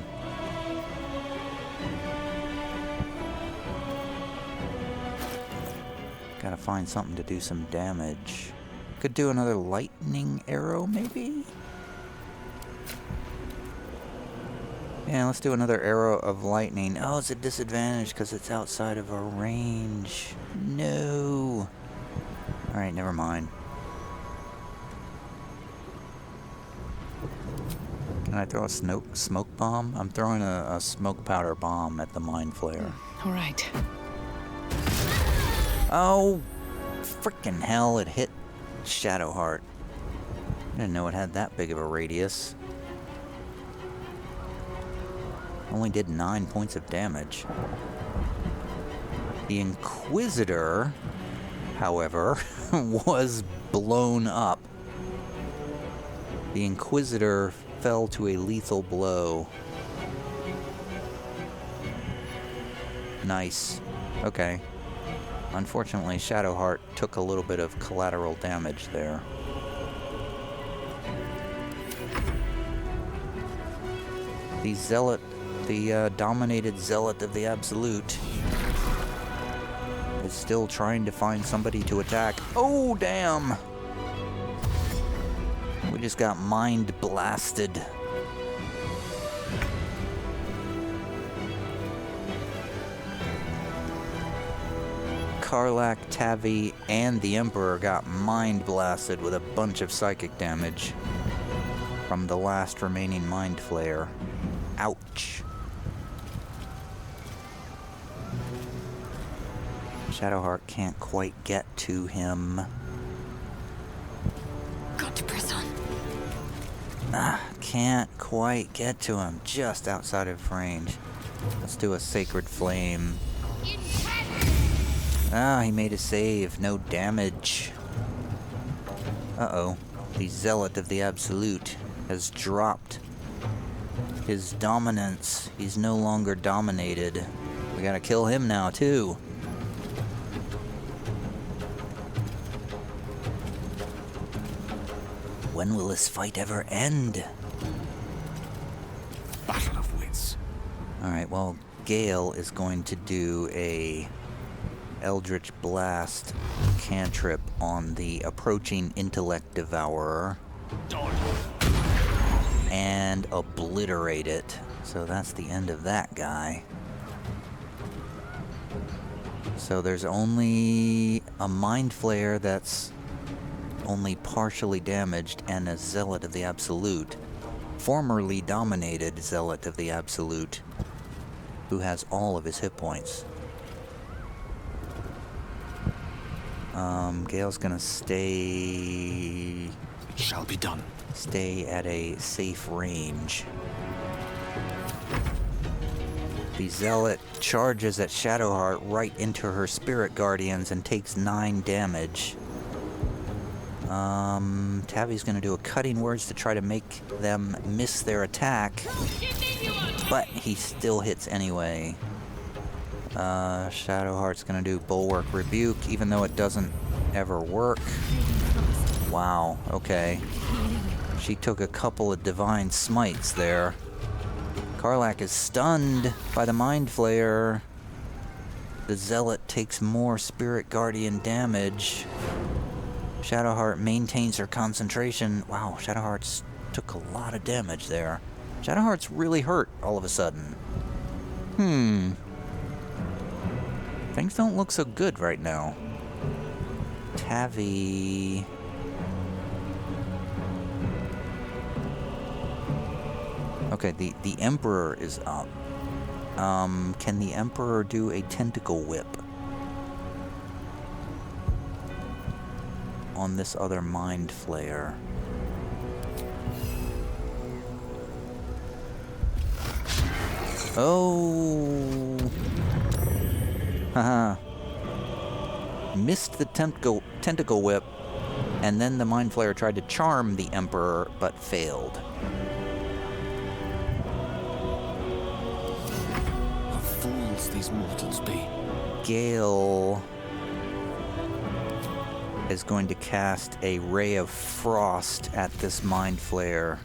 Gotta find something to do some damage. Could do another lightning arrow, maybe? Yeah, let's do another arrow of lightning. Oh, it's a disadvantage because it's outside of our range. No. Alright, never mind. Can I throw a smoke bomb? I'm throwing a smoke powder bomb at the Mind Flayer. All right. Oh, frickin' hell, it hit Shadowheart. I didn't know it had that big of a radius. Only did 9 points of damage. The Inquisitor, however, was blown up. The Inquisitor fell to a lethal blow. Nice. Okay. Unfortunately, Shadowheart took a little bit of collateral damage there. The Zealot, the dominated Zealot of the Absolute, is still trying to find somebody to attack. Oh, damn! We just got mind blasted. Karlach, Tavi, and the Emperor got mind blasted with a bunch of psychic damage from the last remaining Mind Flayer. Ouch. Shadowheart can't quite get to him. Got to press on. Can't quite get to him. Just outside of range. Let's do a Sacred Flame. He made a save. No damage. Uh-oh. The Zealot of the Absolute has dropped his dominance. He's no longer dominated. We gotta kill him now, too. When will this fight ever end? Battle of wits. Alright, well, Gale is going to do a Eldritch Blast cantrip on the approaching Intellect Devourer and obliterate it. So that's the end of that guy. So there's only a Mind Flayer that's only partially damaged and a Zealot of the Absolute, formerly dominated Zealot of the Absolute, who has all of his hit points. Gale's gonna stay... It shall be done. Stay at a safe range. The Zealot charges at Shadowheart right into her Spirit Guardians and takes 9 damage. Tavi's gonna do a Cutting Words to try to make them miss their attack, but he still hits anyway. Shadowheart's gonna do Bulwark Rebuke, even though it doesn't ever work. Wow, okay. She took a couple of Divine Smites there. Karlach is stunned by the Mind Flayer. The Zealot takes more Spirit Guardian damage. Shadowheart maintains her concentration. Wow, Shadowheart's took a lot of damage there. Shadowheart's really hurt all of a sudden. Things don't look so good right now. Tavi... Okay, the Emperor is up. Can the Emperor do a Tentacle Whip on this other Mind Flayer? Oh! Haha. Missed the Tentacle Whip, and then the Mind Flayer tried to charm the Emperor, but failed. These mortals be. Gale is going to cast a Ray of Frost at this Mind Flayer,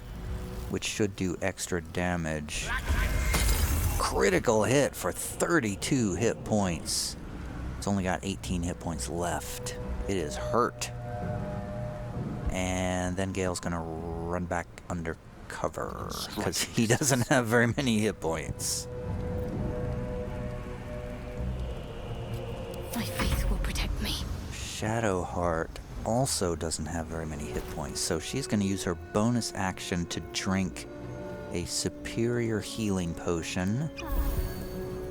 which should do extra damage. Critical hit for 32 hit points. It's only got 18 hit points left. It is hurt. And then Gale's gonna run back under cover, because he doesn't have very many hit points. My faith will protect me. Shadowheart also doesn't have very many hit points, so she's going to use her bonus action to drink a superior healing potion.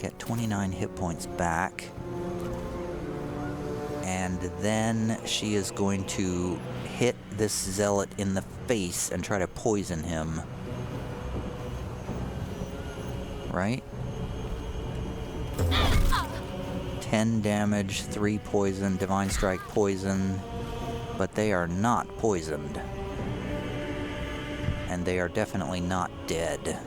Get 29 hit points back. And then she is going to hit this Zealot in the face and try to poison him. Right? 10 damage, 3 poison, Divine Strike poison, but they are not poisoned. And they are definitely not dead.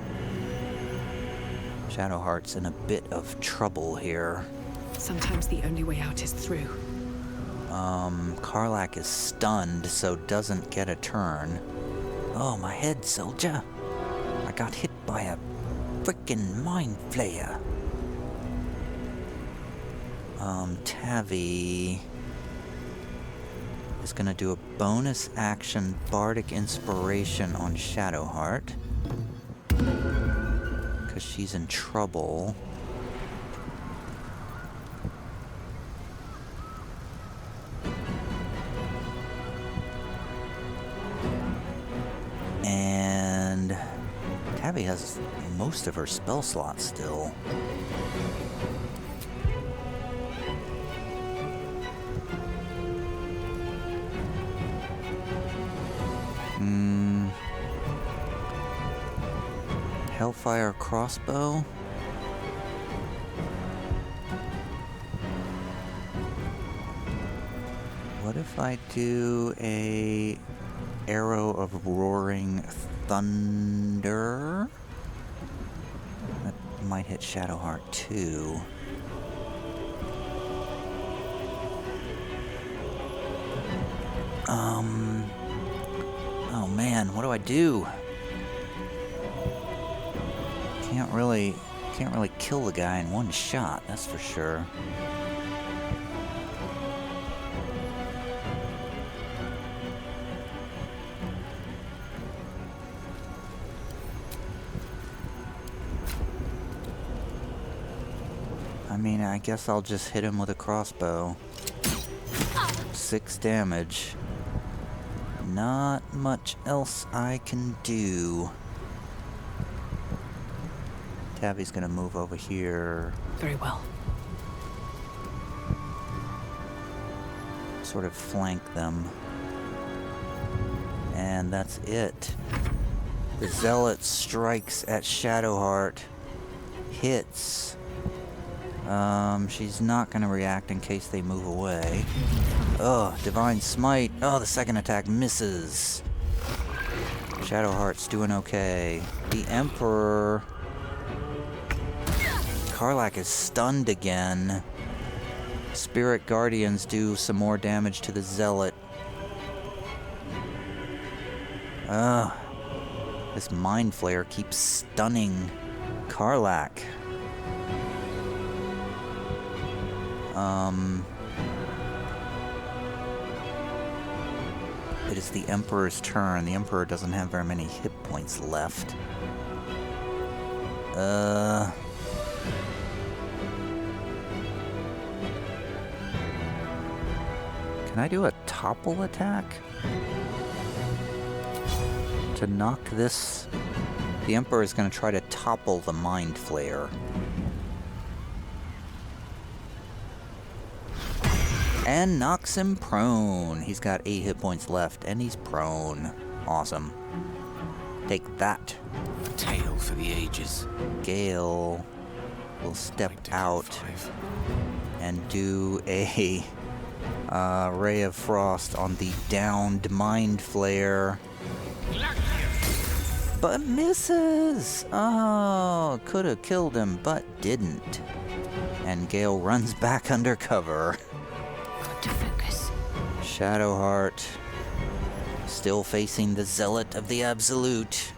Shadowheart's in a bit of trouble here. Sometimes the only way out is through. Karlach is stunned, so doesn't get a turn. Oh, my head, soldier. I got hit by a frickin' Mind Flayer. Tavi is gonna do a bonus action Bardic Inspiration on Shadowheart, because she's in trouble. And Tavi has most of her spell slots still. Hellfire crossbow. What if I do a arrow of roaring thunder? That might hit Shadowheart too. Oh man, what do I do? Can't really kill the guy in one shot, that's for sure. I mean, I guess I'll just hit him with a crossbow. 6 damage. Not much else I can do. Tavi's gonna move over here. Very well. Sort of flank them. And that's it. The Zealot strikes at Shadowheart. Hits. She's not gonna react in case they move away. Oh, Divine Smite. Oh, the second attack misses. Shadowheart's doing okay. The Emperor... Karlach is stunned again. Spirit Guardians do some more damage to the Zealot. This Mind Flayer keeps stunning Karlach. It is the Emperor's turn. The Emperor doesn't have very many hit points left. Can I do a topple attack? To knock this... The Emperor is going to try to topple the Mind Flayer. And knocks him prone. He's got 8 hit points left, and he's prone. Awesome. Take that. A tale for the ages. Gale will step out and do a Ray of Frost on the downed Mind Flayer. But misses! Oh, could have killed him, but didn't. And Gale runs back under cover. Got to focus. Shadowheart, still facing the Zealot of the Absolute.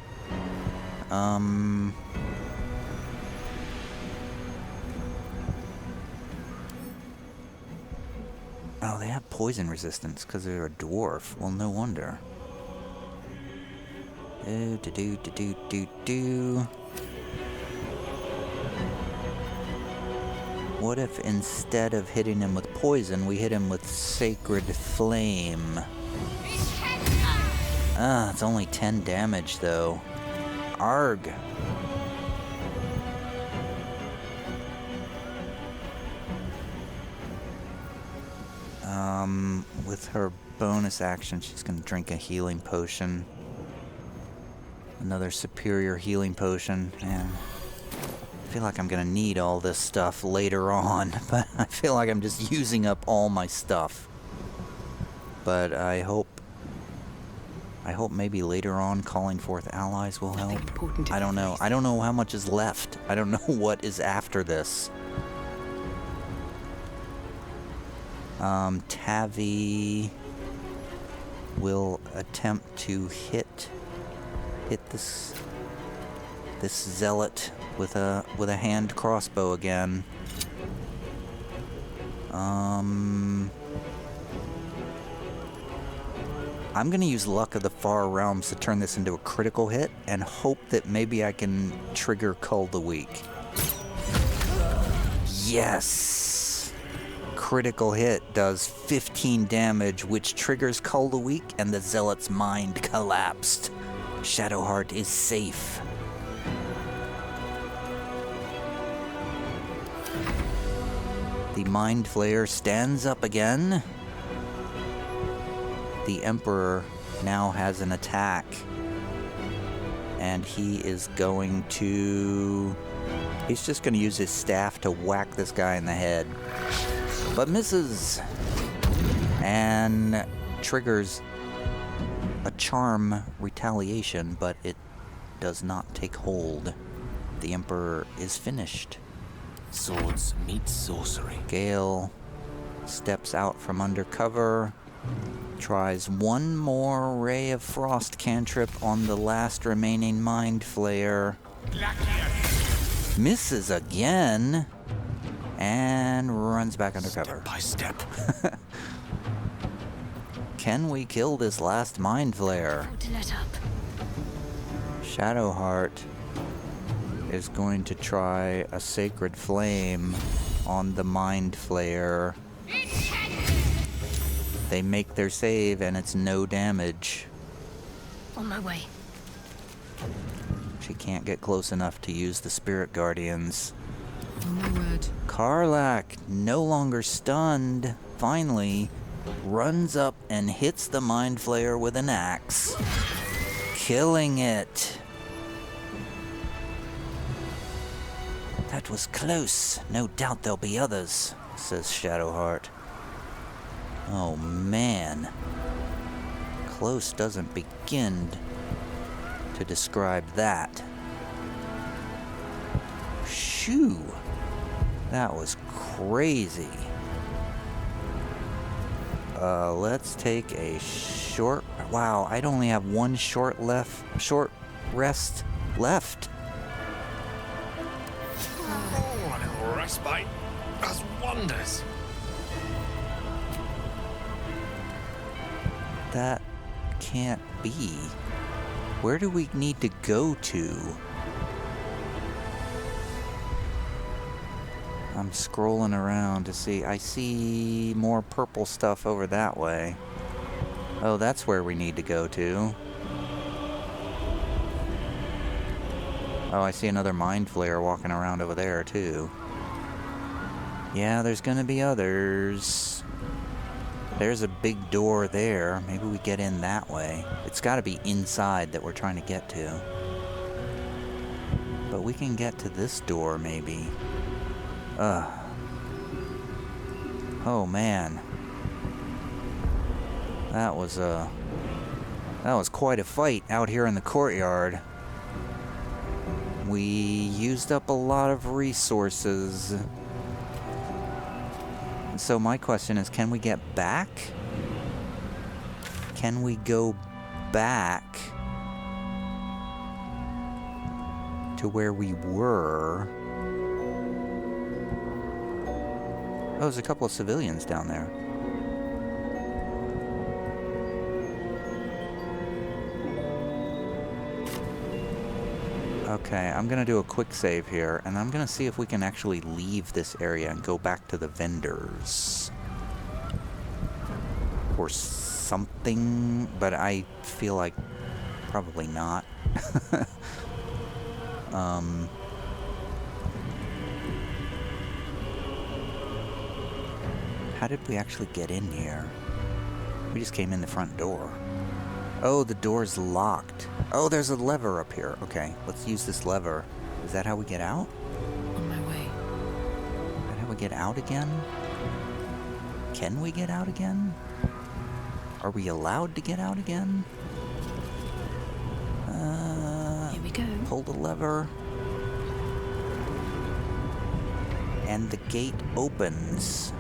Oh, they have poison resistance because they're a dwarf. Well, no wonder. What if instead of hitting him with poison, we hit him with Sacred Flame? It's only 10 damage though. Arg. With her bonus action, she's gonna drink a healing potion. Another superior healing potion, and I feel like I'm gonna need all this stuff later on, but I feel like I'm just using up all my stuff. But I hope maybe later on calling forth allies will help. I don't know. I don't know how much is left. I don't know what is after this. Tavi will attempt to hit this Zealot with a hand crossbow again. I'm gonna use Luck of the Far Realms to turn this into a critical hit and hope that maybe I can trigger Cull the Weak. Yes! Critical hit does 15 damage, which triggers Cull the Weak, and the Zealot's mind collapsed. Shadowheart is safe. The Mind Flayer stands up again. The Emperor now has an attack. And he is going to... He's just going to use his staff to whack this guy in the head. But misses. And triggers a charm retaliation, but it does not take hold. The Emperor is finished. Swords meet sorcery. Gale steps out from under cover, tries one more Ray of Frost cantrip on the last remaining Mind Flayer. Misses again, and runs back under cover. Step by step. Can we kill this last Mind Flayer? Let up. Shadowheart is going to try a Sacred Flame on the Mind Flayer. They make their save and it's no damage. On my way. She can't get close enough to use the Spirit Guardians. Oh my word. Karlach, no longer stunned, finally runs up and hits the Mind Flayer with an axe, killing it. That was close. No doubt there'll be others, says Shadowheart. Oh man. Close doesn't begin to describe that. Shoo! That was crazy. Let's take a short... Wow, I'd only have one short rest left. Oh, a little respite does wonders. That can't be. Where do we need to go to? I'm scrolling around to see. I see more purple stuff over that way. Oh, that's where we need to go to. Oh, I see another Mind Flayer walking around over there, too. Yeah, there's gonna be others. There's a big door there. Maybe we get in that way. It's gotta be inside that we're trying to get to. But we can get to this door, maybe. Oh man, that was quite a fight out here in the courtyard. We used up a lot of resources. So my question is, can we get back? Can we go back to where we were? Oh, there's a couple of civilians down there. Okay, I'm gonna do a quick save here, and I'm gonna see if we can actually leave this area and go back to the vendors. Or something, but I feel like probably not. How did we actually get in here? We just came in the front door. Oh, the door's locked. Oh, there's a lever up here. Okay, let's use this lever. Is that how we get out? On my way. Is that how we get out again? Can we get out again? Are we allowed to get out again? Here we go. Pull the lever. And the gate opens.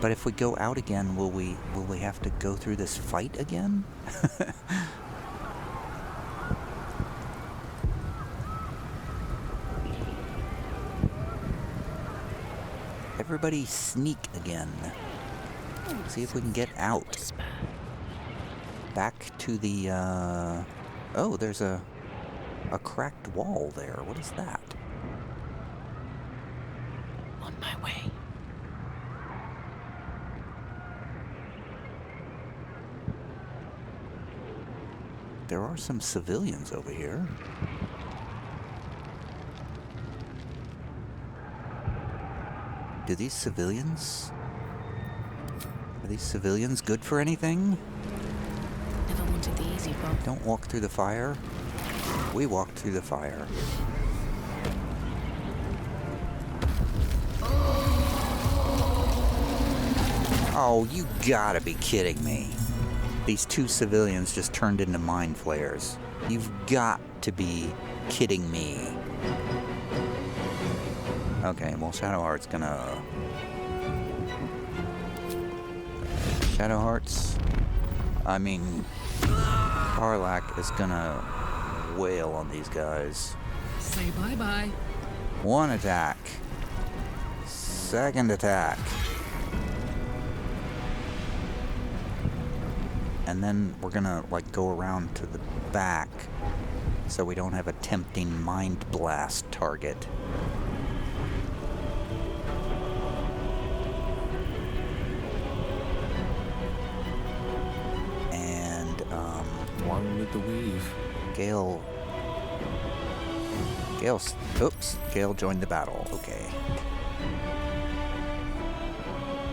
But if we go out again, will we have to go through this fight again? Everybody sneak again. See if we can get out. Back to the, oh, there's a cracked wall there. What is that? On my way. There are some civilians over here. Are these civilians good for anything? Never wanted the easy path. Don't walk through the fire. We walked through the fire. Oh, you gotta be kidding me. These two civilians just turned into Mind Flayers. You've got to be kidding me. Okay, well, Shadowheart's gonna... Karlach is gonna wail on these guys. Say bye-bye. One attack. Second attack. And then we're gonna, like, go around to the back so we don't have a tempting mind blast target. And, one with the weave. Gale joined the battle. Okay.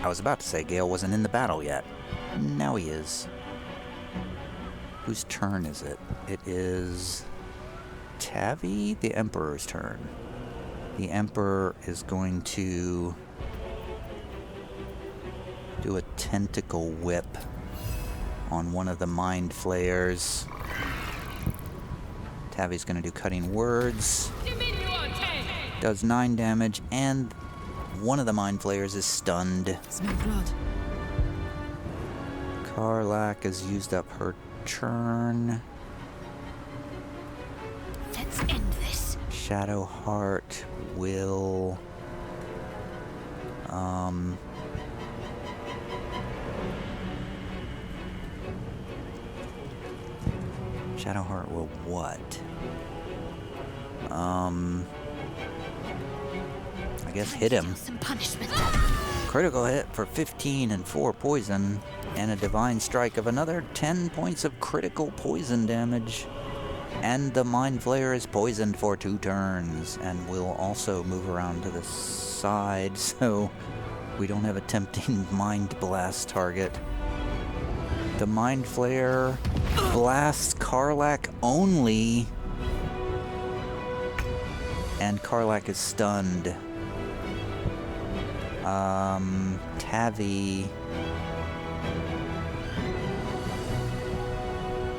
I was about to say Gale wasn't in the battle yet. Now he is. Whose turn is it? It is Tavi, the Emperor's turn. The Emperor is going to do a tentacle whip on one of the Mind Flayers. Tavi's going to do cutting words. Does 9 damage, and one of the Mind Flayers is stunned. Smell blood. Karlach has used up her turn. Let's end this. Shadowheart will... Shadowheart will what? I guess hit him. Some punishment. Critical hit for 15 and 4 poison, and a divine strike of another 10 points of critical poison damage. And the Mind Flayer is poisoned for 2 turns, and will also move around to the side, so we don't have a tempting Mind Blast target. The Mind Flayer blasts Karlach only, and Karlach is stunned.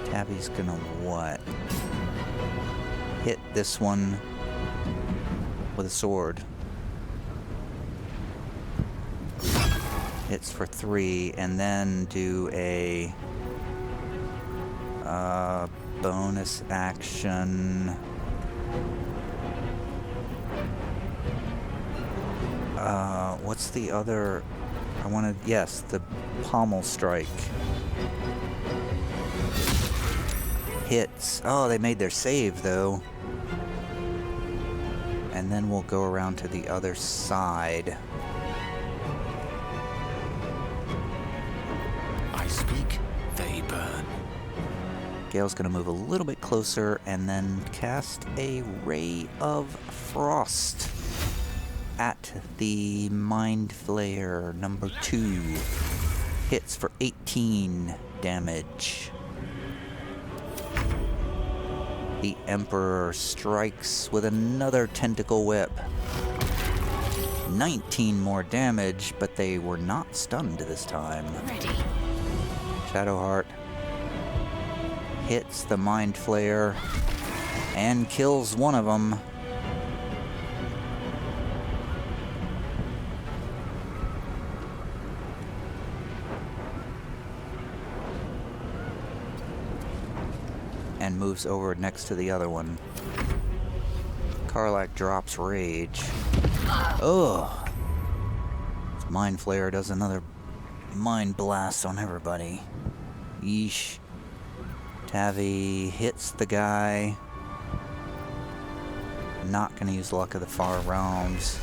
Tavi's gonna what? Hit this one with a sword. Hits for 3, and then do a bonus action. What's the other? I wanted, yes, the pommel strike. Hits. Oh, they made their save though. And then we'll go around to the other side. I speak, they burn. Gale's gonna move a little bit closer and then cast a Ray of Frost at the Mind Flayer number 2. Hits for 18 damage. The Emperor strikes with another tentacle whip. 19 more damage, but they were not stunned this time. Ready. Shadowheart hits the Mind Flayer and kills one of them. And moves over next to the other one. Karlach drops rage. Ugh. Mind Flayer does another mind blast on everybody. Yeesh. Tavi hits the guy. Not gonna use Luck of the Far Realms.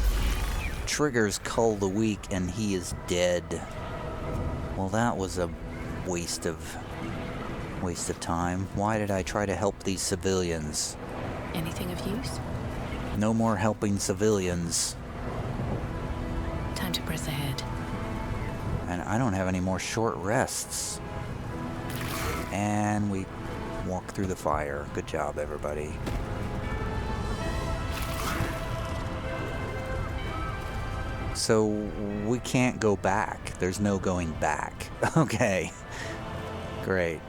Triggers Cull the Weak and he is dead. Well, that was a waste of time. Why did I try to help these civilians? Anything of use? No more helping civilians. Time to press ahead. And I don't have any more short rests. And we walk through the fire. Good job, everybody. So we can't go back. There's no going back. Okay. Great.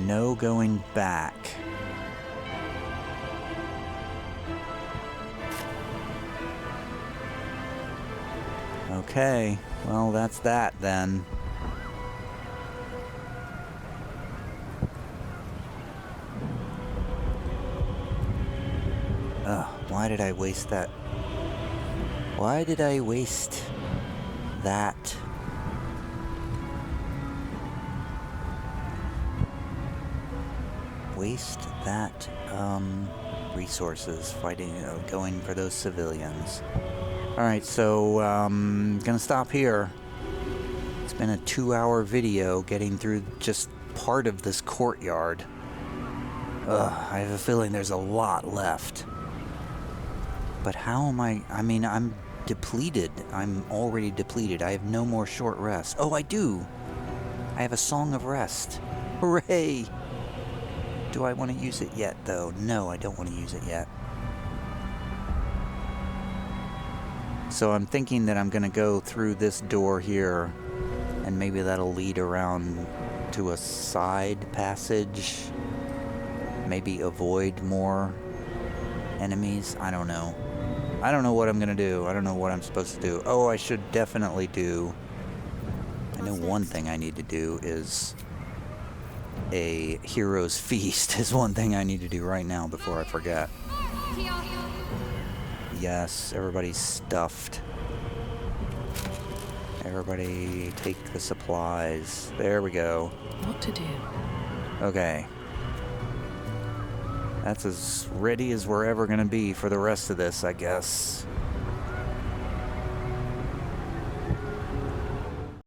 No going back. Okay, well that's that then. Ugh, why did I waste that? Why did I waste that? Waste that resources fighting, going for those civilians. Alright, so gonna stop here. It's been a 2-hour video getting through just part of this courtyard. I have a feeling there's a lot left. But how am I mean, I'm depleted. I'm already depleted. I have no more short rest. Oh, I do! I have a Song of Rest. Hooray! Do I want to use it yet, though? No, I don't want to use it yet. So I'm thinking that I'm going to go through this door here, and maybe that'll lead around to a side passage. Maybe avoid more Enemies? I don't know. I don't know what I'm gonna do. I don't know what I'm supposed to do. Oh, I should definitely do... I know one thing I need to do is... a hero's feast is one thing I need to do right now before I forget. Yes, everybody's stuffed. Everybody take the supplies. There we go. What to do? Okay. That's as ready as we're ever gonna be for the rest of this, I guess.